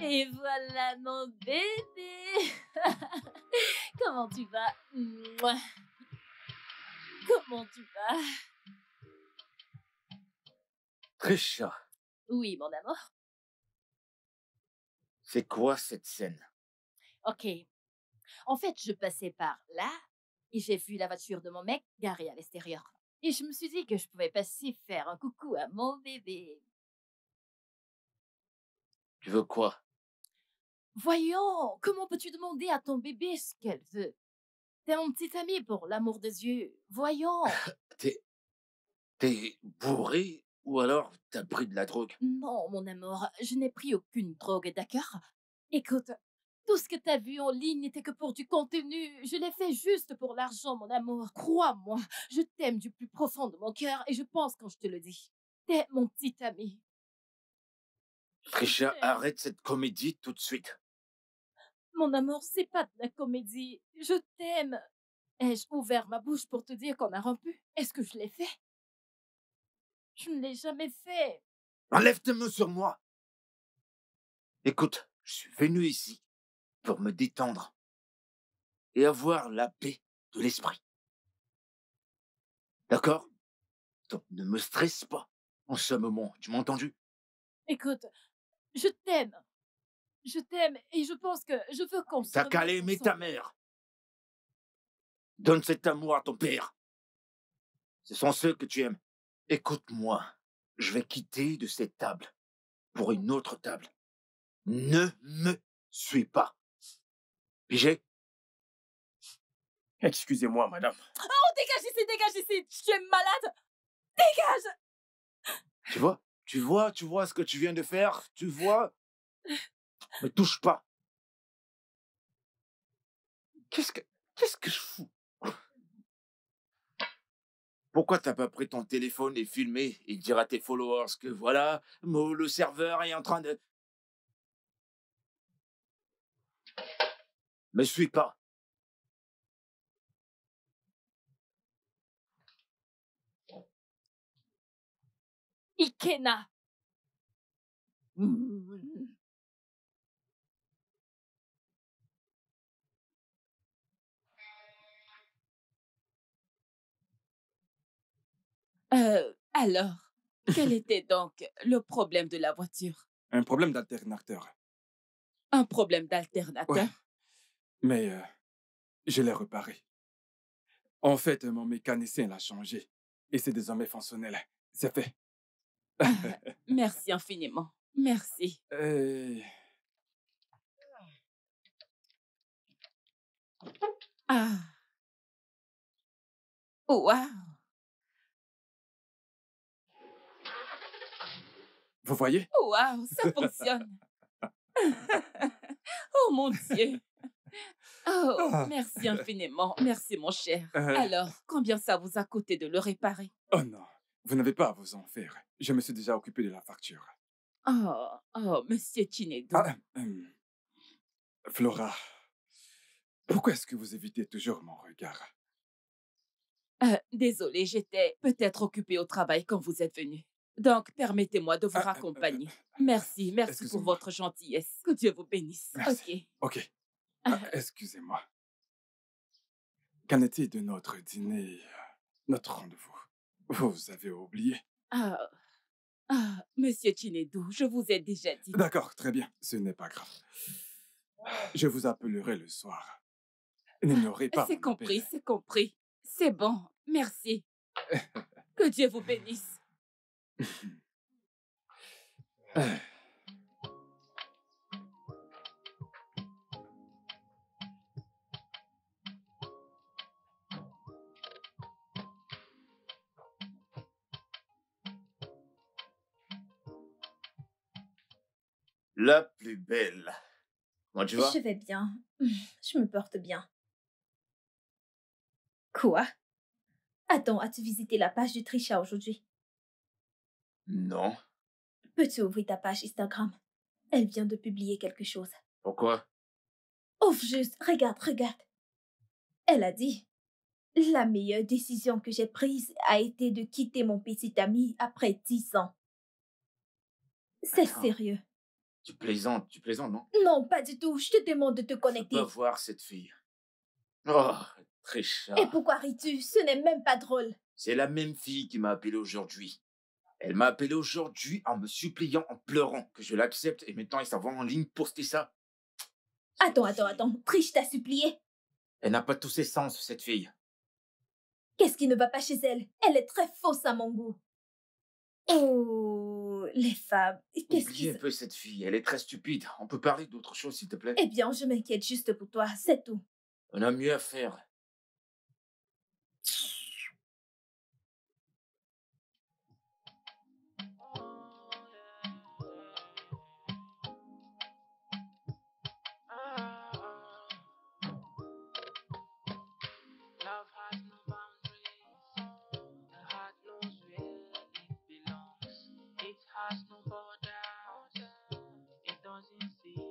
Et voilà mon bébé. Comment tu vas? Mouah. Comment tu vas? Trisha, Oui, mon amour. c'est quoi cette scène? Ok. En fait, je passais par là et j'ai vu la voiture de mon mec garée à l'extérieur. Et je me suis dit que je pouvais passer faire un coucou à mon bébé. Tu veux quoi? Voyons, comment peux-tu demander à ton bébé ce qu'elle veut? T'es mon petit ami pour l'amour des yeux. Voyons. T'es bourré ou alors t'as pris de la drogue? Non, mon amour, je n'ai pris aucune drogue, d'accord? Écoute, tout ce que t'as vu en ligne n'était que pour du contenu. Je l'ai fait juste pour l'argent, mon amour. Crois-moi, je t'aime du plus profond de mon cœur et je pense quand je te le dis. T'es mon petit ami. Trisha, t'aime. arrête cette comédie tout de suite. Mon amour, c'est pas de la comédie. Je t'aime. Ai-je ouvert ma bouche pour te dire qu'on a rompu? Est-ce que je l'ai fait? Je ne l'ai jamais fait. Enlève tes mains sur moi. Écoute, je suis venu ici pour me détendre et avoir la paix de l'esprit. D'accord? Donc ne me stresse pas en ce moment, tu m'as entendu? Écoute, je t'aime. Je t'aime et je pense que je veux qu'on se T'as qu'à remette aimer ta ensemble. mère. Donne cet amour à ton père. Ce sont ceux que tu aimes. Écoute-moi, je vais quitter de cette table pour une autre table. Ne me suis pas. Pigé? Excusez-moi, madame. Oh, dégage ici, tu es malade. Dégage. Tu vois ce que tu viens de faire? Tu vois? Me touche pas. Qu'est-ce que je fous? Pourquoi t'as pas pris ton téléphone et filmé et dire à tes followers que voilà, le serveur est en train de... Me suis pas. Ikena. Alors, quel était donc le problème de la voiture? Un problème d'alternateur. Un problème d'alternateur? Ouais. Mais je l'ai réparé. En fait, mon mécanicien l'a changé. Et c'est désormais fonctionnel. C'est fait. Merci infiniment. Merci. Ah. Oh, wow. Vous voyez? Oh, wow, ça fonctionne. Oh mon Dieu. Oh, merci infiniment. Merci mon cher. Alors, combien ça vous a coûté de le réparer? Oh non, vous n'avez pas à vous en faire. Je me suis déjà occupé de la facture. Oh, monsieur Chinedu. Flora, pourquoi est-ce que vous évitez toujours mon regard? Désolée, j'étais peut-être occupée au travail quand vous êtes venu. Donc, permettez-moi de vous raccompagner. Merci pour votre gentillesse. Que Dieu vous bénisse. Merci. Ok. Excusez-moi. Qu'en est-il de notre dîner, notre rendez-vous? Vous avez oublié? Monsieur Chinedu, je vous ai déjà dit. D'accord, très bien. Ce n'est pas grave. Je vous appellerai le soir. N'ignorez pas. C'est compris. C'est bon. Merci. Que Dieu vous bénisse. La plus belle. Moi, tu vois? Je vais bien. Je me porte bien. Quoi? Attends, as-tu visité la page de Trisha aujourd'hui? Non. Peux-tu ouvrir ta page Instagram? Elle vient de publier quelque chose. Pourquoi? Ouf, juste, regarde. Elle a dit, la meilleure décision que j'ai prise a été de quitter mon petit ami après 10 ans. C'est Attends. sérieux. Tu plaisantes, non? Non, pas du tout. Je te demande de te Je veux connecter. pas voir cette fille. Oh, Trisha. Et pourquoi ris-tu? Ce n'est même pas drôle. C'est la même fille qui m'a appelé aujourd'hui. Elle m'a appelé aujourd'hui en me suppliant, en pleurant que je l'accepte et maintenant elle s'en va en ligne poster ça. Attends. Trish t'a supplié. Elle n'a pas tous ses sens, cette fille. Qu'est-ce qui ne va pas chez elle? Elle est très fausse à mon goût. Oh, les femmes. Qu'est-ce Oublie qui un peu cette fille, elle est très stupide. On peut parler d'autre chose, s'il te plaît? Eh bien, je m'inquiète juste pour toi, c'est tout. On a mieux à faire. Love has no boundaries. The heart knows where it belongs. It has no borders. It doesn't see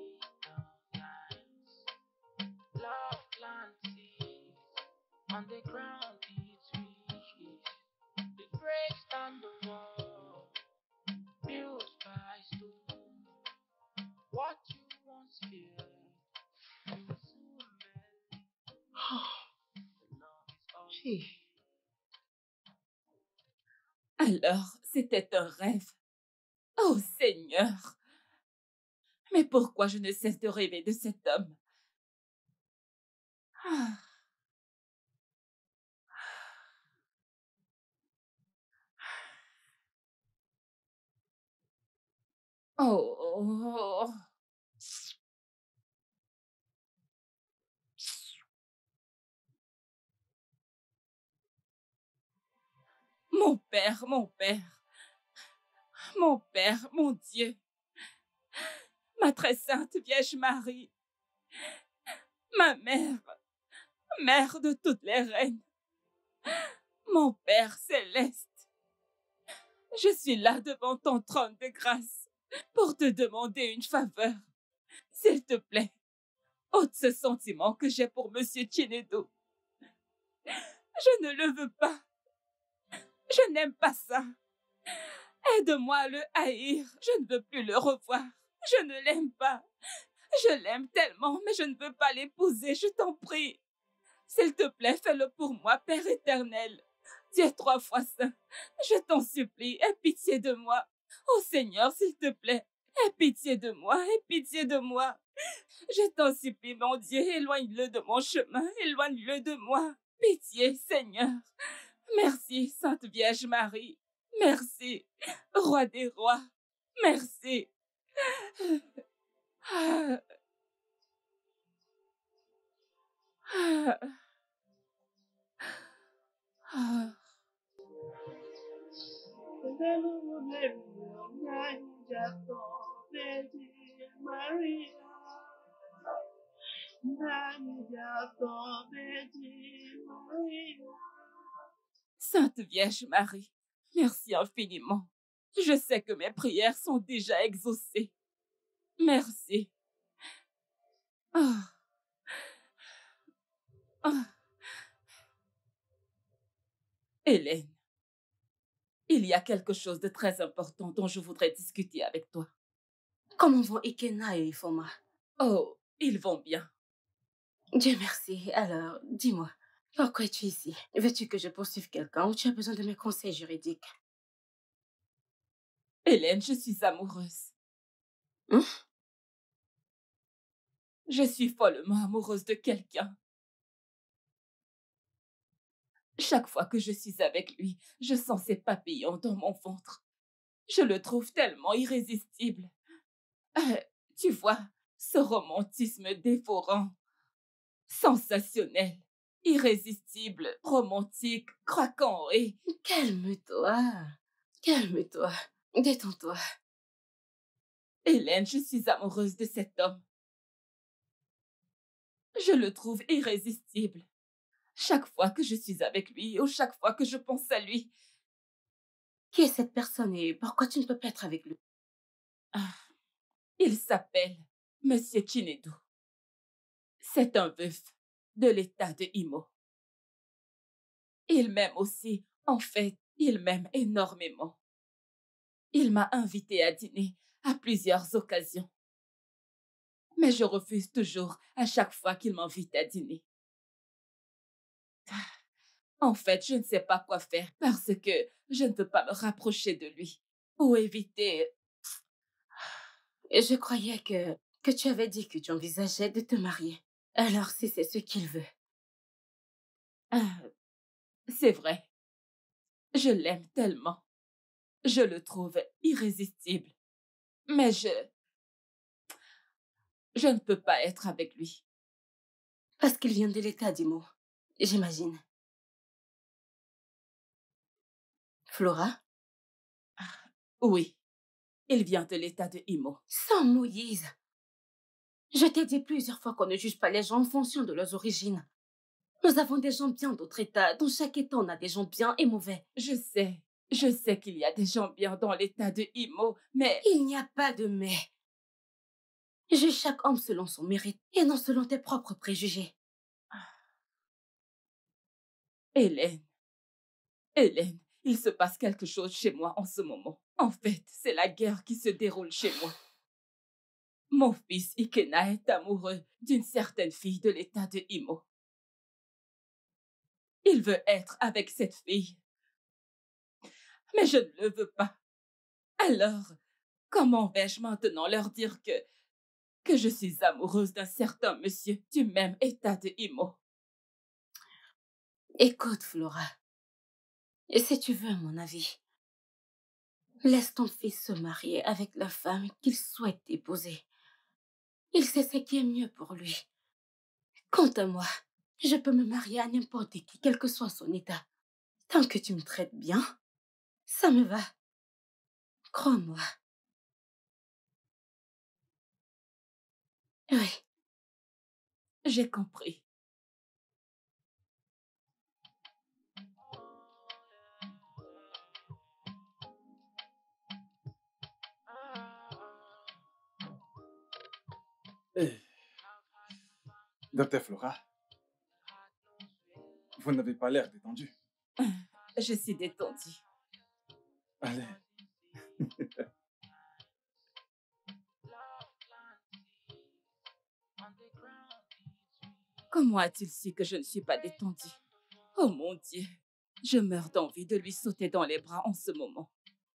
the lines. Love plants seeds on the ground it reaches. It breaks down the wall built by stone. What you once feared will soon melt. Love is all. Alors, c'était un rêve. Oh Seigneur! Mais pourquoi je ne cesse de rêver de cet homme? Ah. Oh. Mon père, mon Dieu, ma très sainte Vierge Marie, ma mère, mère de toutes les reines, mon Père céleste, je suis là devant ton trône de grâce pour te demander une faveur. S'il te plaît, ôte ce sentiment que j'ai pour Monsieur Chinedo. Je ne le veux pas. Je n'aime pas ça. Aide-moi à le haïr. Je ne veux plus le revoir. Je ne l'aime pas. Je l'aime tellement, mais je ne veux pas l'épouser. Je t'en prie. S'il te plaît, fais-le pour moi, Père éternel. Tu es 3 fois saint. Je t'en supplie, aie pitié de moi. Oh Seigneur, s'il te plaît, aie pitié de moi, aie pitié de moi. Je t'en supplie, mon Dieu, éloigne-le de mon chemin, éloigne-le de moi. Pitié, Seigneur. Merci, Sainte Vierge Marie. Merci, Roi des rois. Merci. Ah. Ah. Ah. Sainte Vierge Marie, merci infiniment. Je sais que mes prières sont déjà exaucées. Merci. Ah. Ah. Hélène, il y a quelque chose de très important dont je voudrais discuter avec toi. Comment vont Ikena et Ifoma? Oh, ils vont bien. Dieu merci. Alors, dis-moi, pourquoi es-tu ici? Veux-tu que je poursuive quelqu'un ou tu as besoin de mes conseils juridiques? Hélène, je suis amoureuse. Je suis follement amoureuse de quelqu'un. Chaque fois que je suis avec lui, je sens ses papillons dans mon ventre. Je le trouve tellement irrésistible. Tu vois, ce romantisme dévorant, sensationnel, irrésistible, romantique, craquant et... Calme-toi. Calme-toi. Détends-toi. Hélène, je suis amoureuse de cet homme. Je le trouve irrésistible. Chaque fois que je suis avec lui ou chaque fois que je pense à lui. Qui est cette personne et pourquoi tu ne peux pas être avec lui? Il s'appelle Monsieur Chinedu. C'est un veuf de l'état de Imo. Il m'aime aussi. En fait, il m'aime énormément. Il m'a invité à dîner à plusieurs occasions. Mais je refuse toujours à chaque fois qu'il m'invite à dîner. En fait, je ne sais pas quoi faire parce que je ne peux pas me rapprocher de lui ou éviter. Je croyais que tu avais dit que tu envisageais de te marier. Alors, si c'est ce qu'il veut. C'est vrai. Je l'aime tellement. Je le trouve irrésistible. Mais je ne peux pas être avec lui. Parce qu'il vient de l'état d'Imo, j'imagine. Flora? Oui, il vient de l'état de Imo. Sans Moïse. Je t'ai dit plusieurs fois qu'on ne juge pas les gens en fonction de leurs origines. Nous avons des gens bien d'autres états. Dans chaque état, on a des gens bien et mauvais. Je sais qu'il y a des gens bien dans l'état de Imo, mais... Il n'y a pas de mais. Juge chaque homme selon son mérite et non selon tes propres préjugés. Hélène, il se passe quelque chose chez moi en ce moment. En fait, c'est la guerre qui se déroule chez moi. Mon fils Ikena est amoureux d'une certaine fille de l'état de Imo. Il veut être avec cette fille. Mais je ne le veux pas. Alors, comment vais-je maintenant leur dire que je suis amoureuse d'un certain monsieur du même état de Imo? Écoute, Flora. Et si tu veux mon avis, laisse ton fils se marier avec la femme qu'il souhaite épouser. Il sait ce qui est mieux pour lui. Quant à moi, je peux me marier à n'importe qui, quel que soit son état. Tant que tu me traites bien, ça me va. Crois-moi. Oui. J'ai compris. Docteur Flora, vous n'avez pas l'air détendu. Je suis détendue. Allez. Comment a-t-il su que je ne suis pas détendue? Oh mon Dieu, je meurs d'envie de lui sauter dans les bras en ce moment.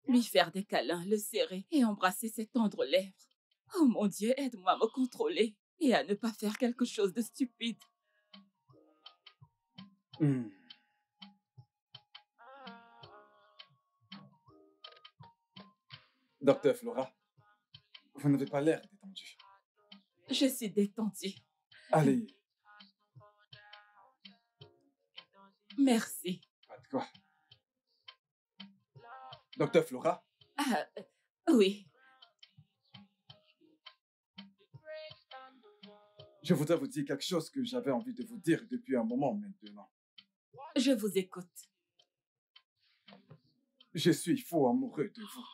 Lui faire des câlins, le serrer et embrasser ses tendres lèvres. Oh mon Dieu, aide-moi à me contrôler et à ne pas faire quelque chose de stupide. Docteur Flora, vous n'avez pas l'air détendu. Je suis détendue. Allez. Merci. Pas de quoi. Docteur Flora? Oui. Je voudrais vous dire quelque chose que j'avais envie de vous dire depuis un moment maintenant. Je vous écoute. Je suis fou amoureux de vous.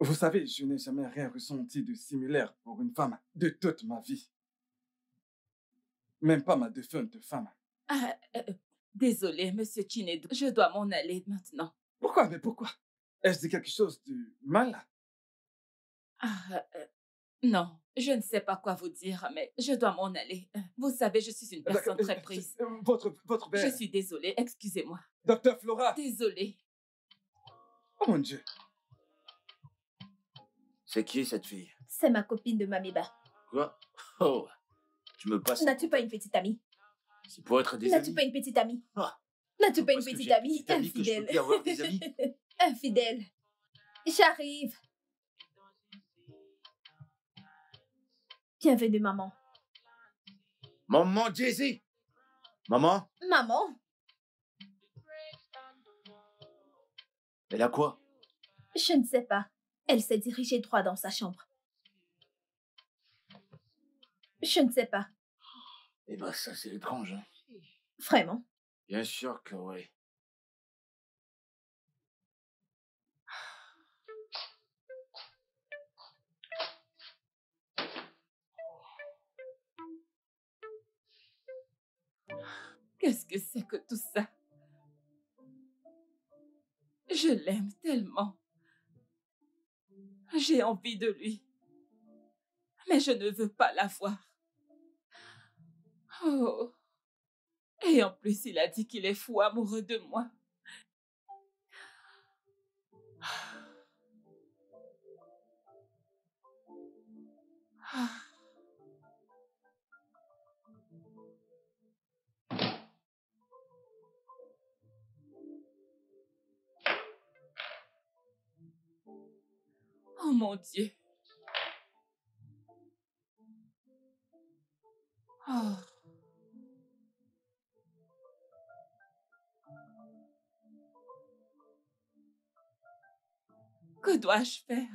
Vous savez, je n'ai jamais rien ressenti de similaire pour une femme de toute ma vie. Même pas ma défunte femme. Désolé, monsieur Chinedu, je dois m'en aller maintenant. Pourquoi? Mais pourquoi? Est-ce dit quelque chose de mal? Non, je ne sais pas quoi vous dire, mais je dois m'en aller. Vous savez, je suis une personne très prise. Votre père. Je suis désolée, excusez-moi. Docteur Flora. Désolée. Oh mon Dieu. C'est qui cette fille? C'est ma copine de Mamiba. Quoi? Oh, tu me passes. N'as-tu pas une petite amie? C'est pour être des N'as-tu amis. pas une petite amie? Ah. N'as-tu pas une Parce que petite j'ai amie? que je peux Infidèle. plus avoir des amis. Infidèle. J'arrive. Bienvenue, maman. Maman Jay-Z. Maman, Maman? elle a quoi? Je ne sais pas. Elle s'est dirigée droit dans sa chambre. Je ne sais pas. Eh ben, ça, c'est étrange, hein. Vraiment. Bien sûr que oui. Qu'est-ce que c'est que tout ça? Je l'aime tellement. J'ai envie de lui. Mais je ne veux pas la voir. Oh. Et en plus, il a dit qu'il est fou amoureux de moi. Ah. Oh mon Dieu. Oh. Que dois-je faire?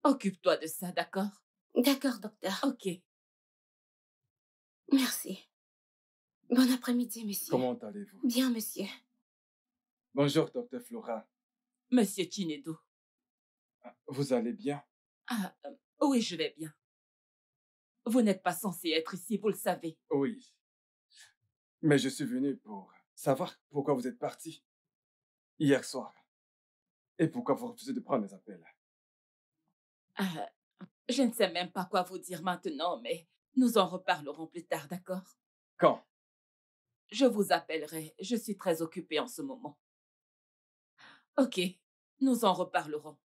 Occupe-toi de ça, d'accord? D'accord, docteur. Ok. Merci. Bon après-midi, monsieur. Comment allez-vous? Bien, monsieur. Bonjour, docteur Flora. Monsieur Chinedu. Vous allez bien? Ah, oui, je vais bien. Vous n'êtes pas censé être ici, vous le savez. Oui. Mais je suis venu pour savoir pourquoi vous êtes parti hier soir. Et pourquoi vous refusez de prendre mes appels. Ah, je ne sais même pas quoi vous dire maintenant, mais nous en reparlerons plus tard, d'accord? Quand? Je vous appellerai. Je suis très occupée en ce moment. Ok, nous en reparlerons.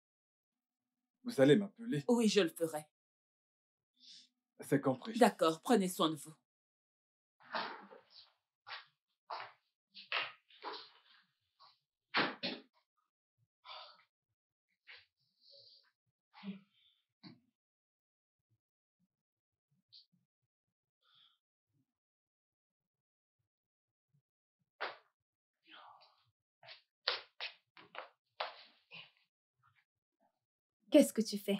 Vous allez m'appeler? Oui, je le ferai. C'est compris. D'accord, prenez soin de vous. Qu'est-ce que tu fais?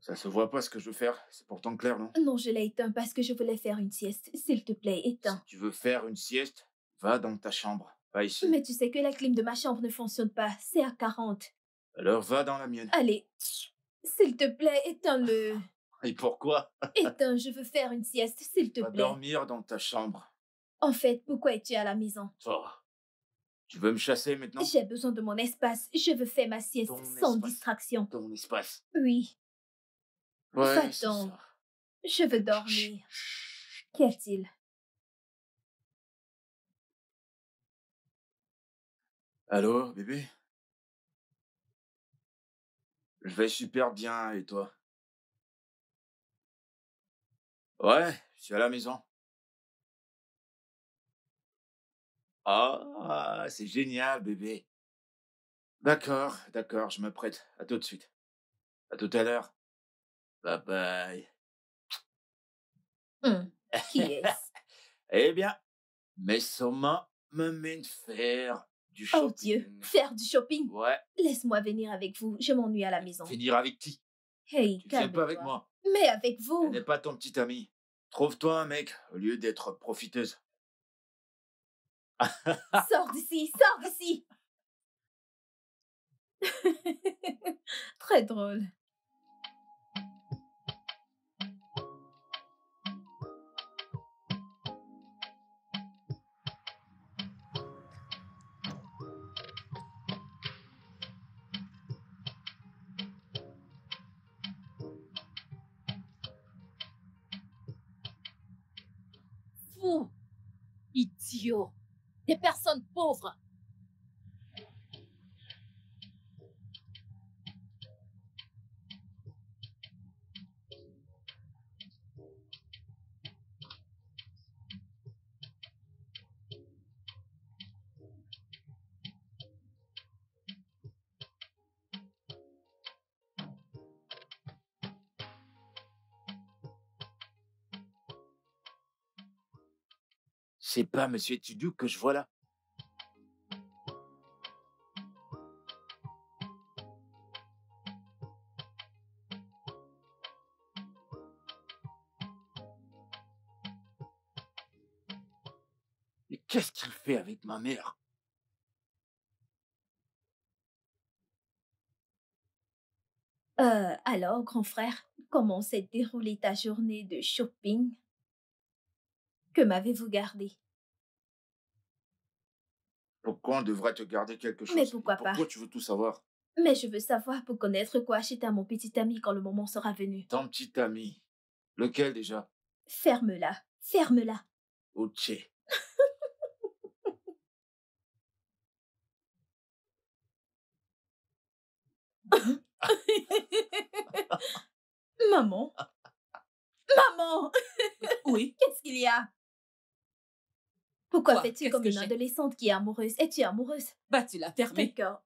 Ça se voit pas ce que je veux faire. C'est pourtant clair, non? Non, je l'ai éteint parce que je voulais faire une sieste. S'il te plaît, éteins. Si tu veux faire une sieste, va dans ta chambre. Pas ici. Mais tu sais que la clim de ma chambre ne fonctionne pas. C'est à 40. Alors va dans la mienne. Allez, s'il te plaît, éteins-le. Et pourquoi? Éteins, je veux faire une sieste, s'il te Va plaît. dormir dans ta chambre. En fait, pourquoi es-tu à la maison? Oh. Tu veux me chasser maintenant? J'ai besoin de mon espace. Je veux faire ma sieste Ton sans espace. distraction. Ton espace. Oui, Ouais, c'est Va-t'en. ça. Je veux dormir. Qu'y a-t-il? Allô, bébé? Je vais super bien, et toi? Ouais, je suis à la maison. Ah, c'est génial, bébé. D'accord, d'accord, je me prête. À tout de suite. À tout à l'heure. Bye bye. Qui est-ce? Eh bien, mes sommats me mènent faire du Oh shopping. Dieu, faire du shopping? Ouais, Laisse-moi venir avec vous. Je m'ennuie à la maison. finir avec qui? Hey, Tu viens pas avec calme-toi. moi. Mais avec Elle vous. n'est pas ton petit ami. Trouve-toi un mec au lieu d'être profiteuse. Sors d'ici, sors d'ici. Très drôle. Fou, idiot, des personnes pauvres. C'est pas Monsieur Tudu que je vois là. Mais qu'est-ce qu'il fait avec ma mère? Alors, grand frère, comment s'est déroulée ta journée de shopping? Que m'avez-vous gardé? Pourquoi on devrait te garder quelque Mais chose? pourquoi pas? Pourquoi tu veux tout savoir? Mais je veux savoir pour connaître quoi acheter à mon petit ami quand le moment sera venu. Ton petit ami. Lequel déjà? Ferme-la, ferme-la. Uche. Maman? Maman! Oui. Qu'est-ce qu'il y a? Pourquoi Quoi? fais-tu Qu'est-ce comme que une j'ai? adolescente qui est amoureuse? Es-tu amoureuse? Bah, tu l'as fermé. D'accord.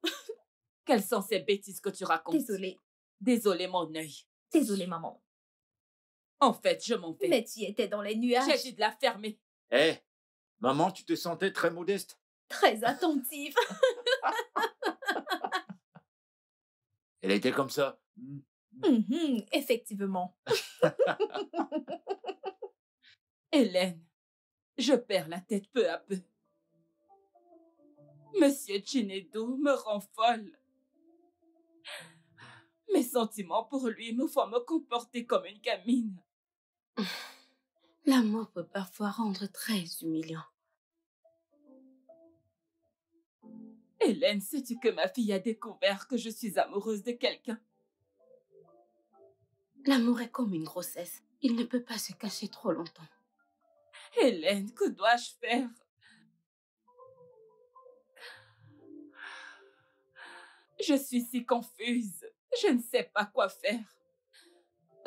Quelles sont ces bêtises que tu racontes? Désolée. Désolée, mon œil. Désolée, maman. En fait, je m'en vais. Mais tu étais dans les J'ai nuages. dit de la fermer. Hé, maman, tu te sentais très modeste. Très attentive. Elle était comme ça. Effectivement. Hélène, je perds la tête peu à peu. Monsieur Chinedu me rend folle. Mes sentiments pour lui me font me comporter comme une gamine. L'amour peut parfois rendre très humiliant. Hélène, sais-tu que ma fille a découvert que je suis amoureuse de quelqu'un? L'amour est comme une grossesse. Il ne peut pas se cacher trop longtemps. Hélène, que dois-je faire? Je suis si confuse. Je ne sais pas quoi faire.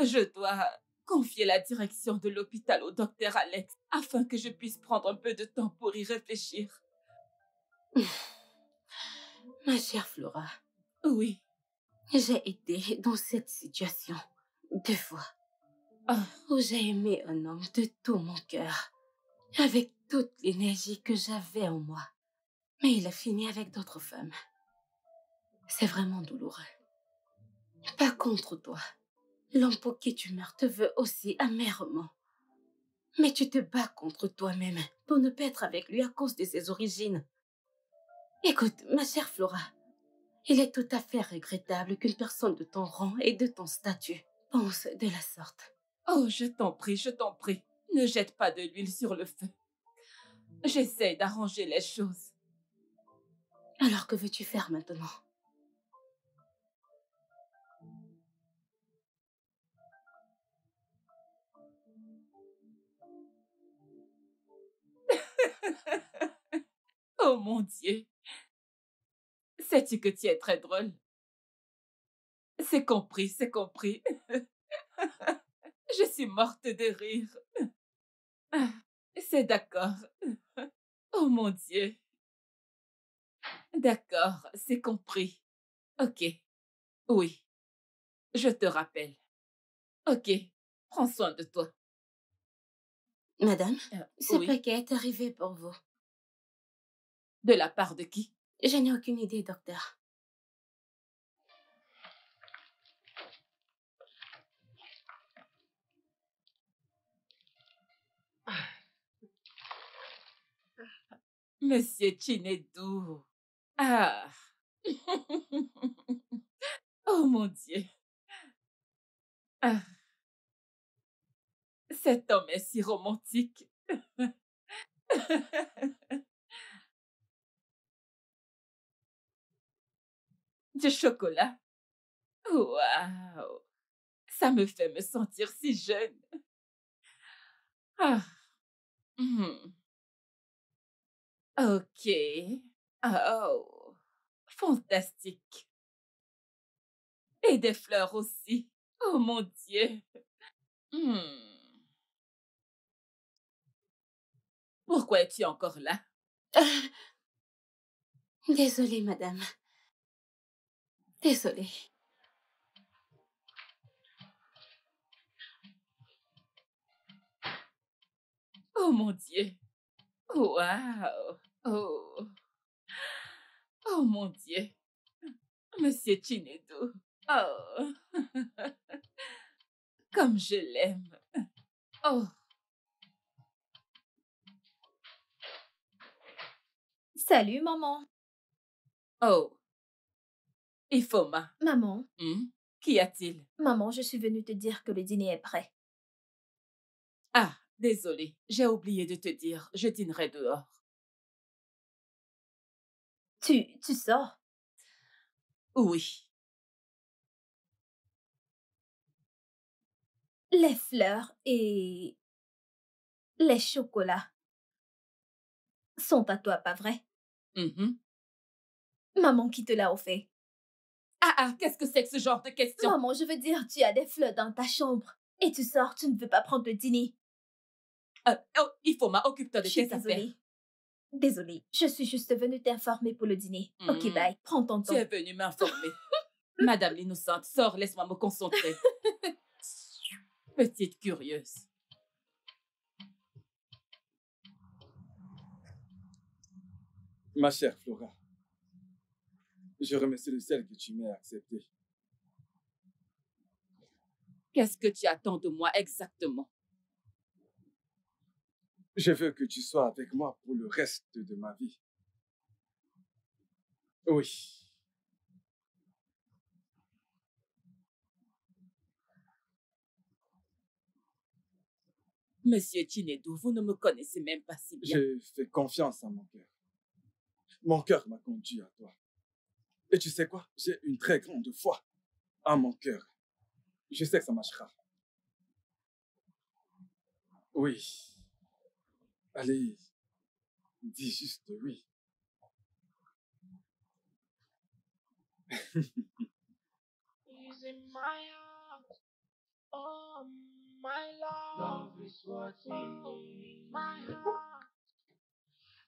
Je dois confier la direction de l'hôpital au docteur Alex afin que je puisse prendre un peu de temps pour y réfléchir. Ma chère Flora, Oui. j'ai été dans cette situation 2 fois où j'ai aimé un homme de tout mon cœur, avec toute l'énergie que j'avais en moi. Mais il a fini avec d'autres femmes. C'est vraiment douloureux. Pas contre toi. L'homme pour qui tu meurs te veut aussi amèrement. Mais tu te bats contre toi-même pour ne pas être avec lui à cause de ses origines. Écoute, ma chère Flora, il est tout à fait regrettable qu'une personne de ton rang et de ton statut pense de la sorte. Oh, je t'en prie, ne jette pas de l'huile sur le feu. J'essaie d'arranger les choses. Alors que veux-tu faire maintenant? Oh mon Dieu. Sais-tu que tu es très drôle? C'est compris, c'est compris. Je suis morte de rire. C'est d'accord. Oh mon Dieu. D'accord, c'est compris. Ok. Oui. Je te rappelle. Ok. Prends soin de toi. Madame, ce Oui. paquet est arrivé pour vous. De la part de qui? Je n'ai aucune idée, docteur. Monsieur Chinedu. Ah. Oh mon Dieu. Ah. Cet homme est si romantique. Du chocolat. Waouh. Ça me fait me sentir si jeune. Ah. Ok. Oh. Fantastique. Et des fleurs aussi. Oh mon Dieu. Pourquoi es-tu encore là? Désolée, madame. Désolée. Oh mon Dieu. Waouh! Oh! Oh mon Dieu! Monsieur Chinedu! Oh! Comme je l'aime! Oh! Salut, maman. Oh! Ifoma! Maman, Qu'y a-t-il? maman, je suis venue te dire que le dîner est prêt. Ah, désolée, j'ai oublié de te dire, je dînerai dehors. Tu sors? Oui. Les fleurs et les chocolats sont à toi, pas vrai? Mhm. Maman qui te l'a offert. Ah, qu'est-ce que c'est que ce genre de question? Maman, je veux dire, tu as des fleurs dans ta chambre et tu sors, tu ne veux pas prendre le dîner. Oh, Ifoma, occupe-toi de Je suis tes affaires. Désolée, je suis juste venue t'informer pour le dîner. Ok, bye, prends ton Tu temps. es venue m'informer. Madame l'innocente, sors, laisse-moi me concentrer. Petite curieuse. Ma chère Flora, je remercie le ciel que tu m'aies accepté. Qu'est-ce que tu attends de moi exactement? Je veux que tu sois avec moi pour le reste de ma vie. Oui. Monsieur Chinedu, vous ne me connaissez même pas si bien. J'ai fait confiance à mon cœur. Mon cœur m'a conduit à toi. Et tu sais quoi? J'ai une très grande foi en mon cœur. Je sais que ça marchera. Oui. Allez, dis juste oui. He's in my heart. Oh, my love. Love is what we need. My heart.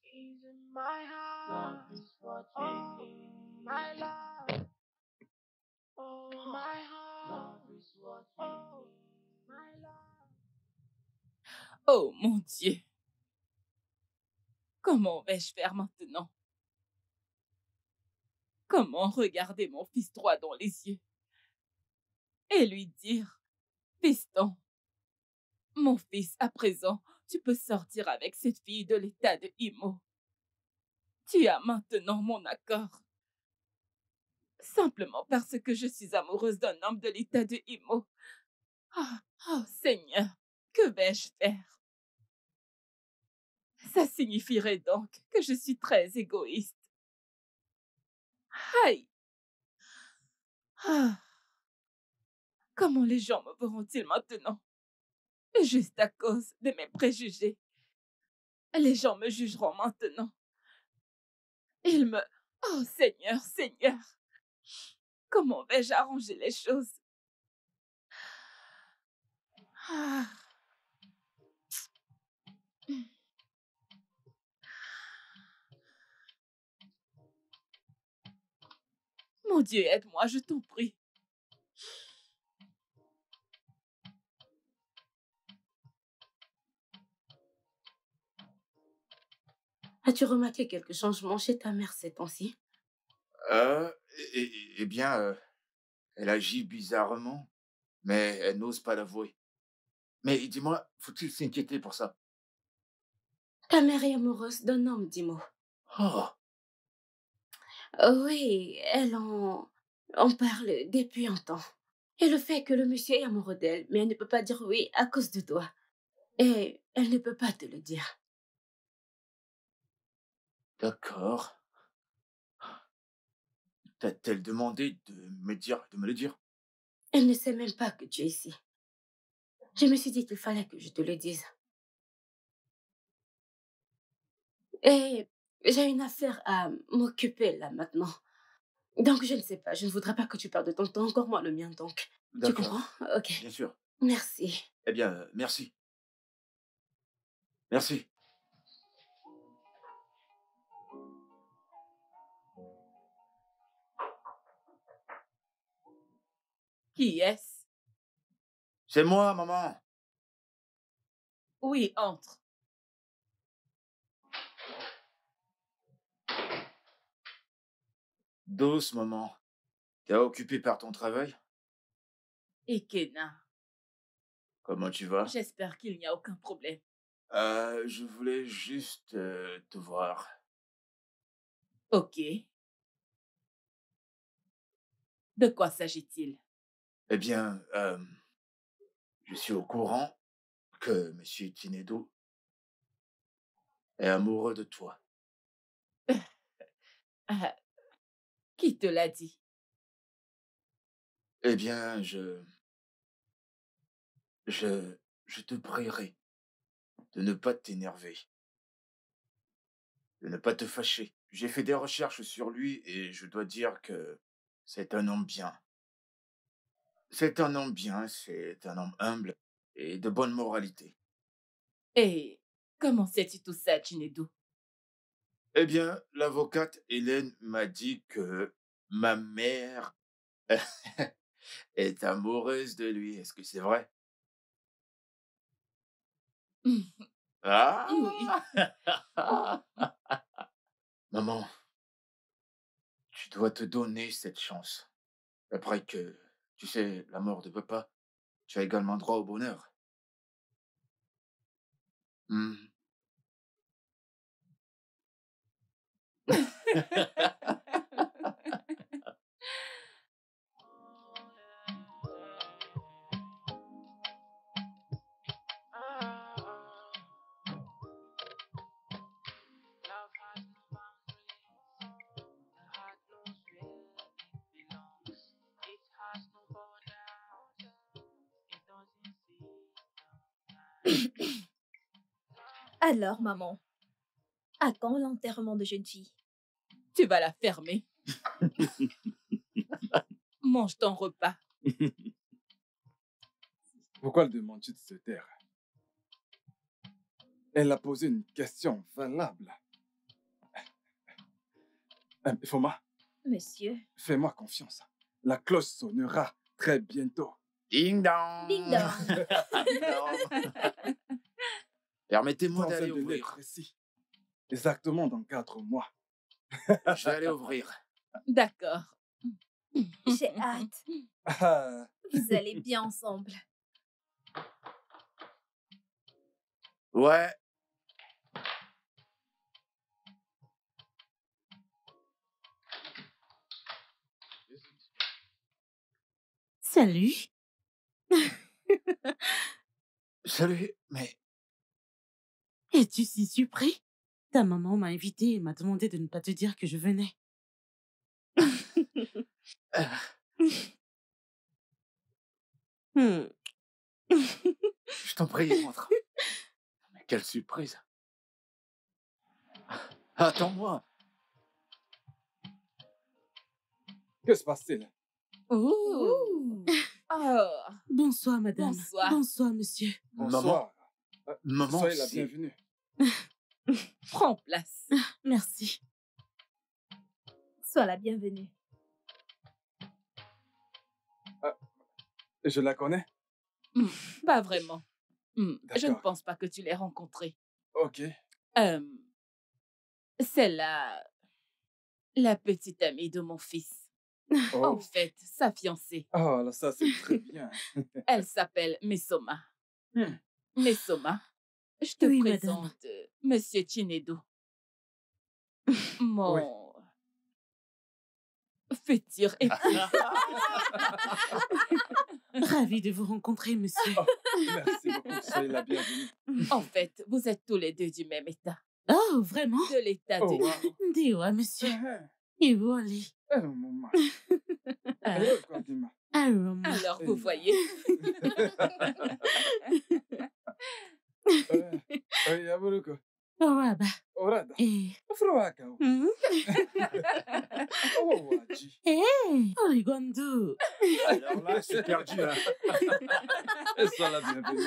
He's in my heart. Love is what we need. My love. Oh, my heart. Love is what we need. My love. Oh mon Dieu. Comment vais-je faire maintenant? Comment regarder mon fils droit dans les yeux et lui dire, fiston, mon fils, à présent, tu peux sortir avec cette fille de l'état de Imo. Tu as maintenant mon accord. Simplement parce que je suis amoureuse d'un homme de l'état de Imo. Oh, Seigneur, que vais-je faire? Ça signifierait donc que je suis très égoïste. Aïe! Ah. Comment les gens me verront-ils maintenant? Juste à cause de mes préjugés. Les gens me jugeront maintenant. Ils me... Oh Seigneur, Seigneur! Comment vais-je arranger les choses? Ah. Mon Dieu, aide-moi, je t'en prie. As-tu remarqué quelques changements chez ta mère ces temps-ci? Eh bien, elle agit bizarrement, mais elle n'ose pas l'avouer. Mais dis-moi, faut-il s'inquiéter pour ça? Ta mère est amoureuse d'un homme, dis-moi. Oh, Oui, elle en parle depuis un temps. Et le fait que le monsieur est amoureux d'elle, mais elle ne peut pas dire oui à cause de toi. Et elle ne peut pas te le dire. d'accord. T'a-t-elle demandé de me le dire? Elle ne sait même pas que tu es ici. Je me suis dit qu'il fallait que je te le dise. Et j'ai une affaire à m'occuper là maintenant. Donc je ne sais pas, je ne voudrais pas que tu perdes ton temps, encore moins le mien donc. Tu D'accord, comprends? Ok. bien sûr. Merci. Eh bien, merci. Merci. Qui est-ce? C'est moi, maman. Oui, entre. Douce, maman. T'es occupé par ton travail? Et Kena, Comment tu vas? j'espère qu'il n'y a aucun problème. Je voulais juste te voir. Ok. De quoi s'agit-il? Eh bien, je suis au courant que Monsieur Tinedo est amoureux de toi. Ah, qui te l'a dit? Eh bien, je te prierai de ne pas t'énerver, de ne pas te fâcher. J'ai fait des recherches sur lui et je dois dire que c'est un homme bien. C'est un homme bien, c'est un homme humble et de bonne moralité. Et comment sais-tu tout ça, Chinedu? Eh bien, l'avocate Hélène m'a dit que ma mère est amoureuse de lui. Est-ce que c'est vrai? Oui. Ah! Maman, tu dois te donner cette chance. Après que, tu sais, la mort de papa, tu as également droit au bonheur. Hmm. Love has no boundaries. The heart knows where it belongs. It has no borders. It doesn't see. Alors, maman, à quand l'enterrement de jeune fille? Tu vas la fermer. Mange ton repas. Pourquoi le demandes-tu de se taire? Elle a posé une question valable. Foma, Monsieur. fais-moi confiance. La cloche sonnera très bientôt. Ding dong! Ding dong. Ding dong. Permettez-moi Dans un d'aller délai ouvrir. précis. Exactement dans 4 mois. Je vais aller ouvrir. D'accord. J'ai hâte. Ah, Vous allez bien ensemble. Ouais. Salut. Salut, mais Es-tu si surpris? Ta maman m'a invité et m'a demandé de ne pas te dire que je venais. Hmm. je t'en prie, rentre. Mais quelle surprise. Attends-moi. que se passe-t-il? Oh. Oh. Bonsoir, madame. Bonsoir. Bonsoir, monsieur. Bonsoir. Maman, Soyez la c'est- bienvenue. Prends place. Merci. Sois la bienvenue. Je la connais? Pas vraiment. Je ne D'accord. pense pas que tu l'aies rencontré. Ok. C'est la petite amie de mon fils. En Oh, fait, sa fiancée. oh là, ça c'est très bien. Elle s'appelle Mesoma. Hmm. Mesoma, je te Oui, présente Monsieur Chinedu. Mon futur époux. Ravi de vous rencontrer, monsieur. Merci beaucoup. Soyez la bienvenue. En fait, vous êtes tous les deux du même état. Oh, vraiment? De l'état Oh, de wow. Dis-moi, monsieur. Eh, Et vous, allez. eh, maman. Ah, Eh, quoi, dis-moi. ah, maman. Alors, vous voyez. Yaburuko. Oh, ah, bah. Orada. Et... Afroaka. Hmm? Oh, Waji. Hey, Origondo. Alors là, je suis perdu. Hein. Sois la bienvenue.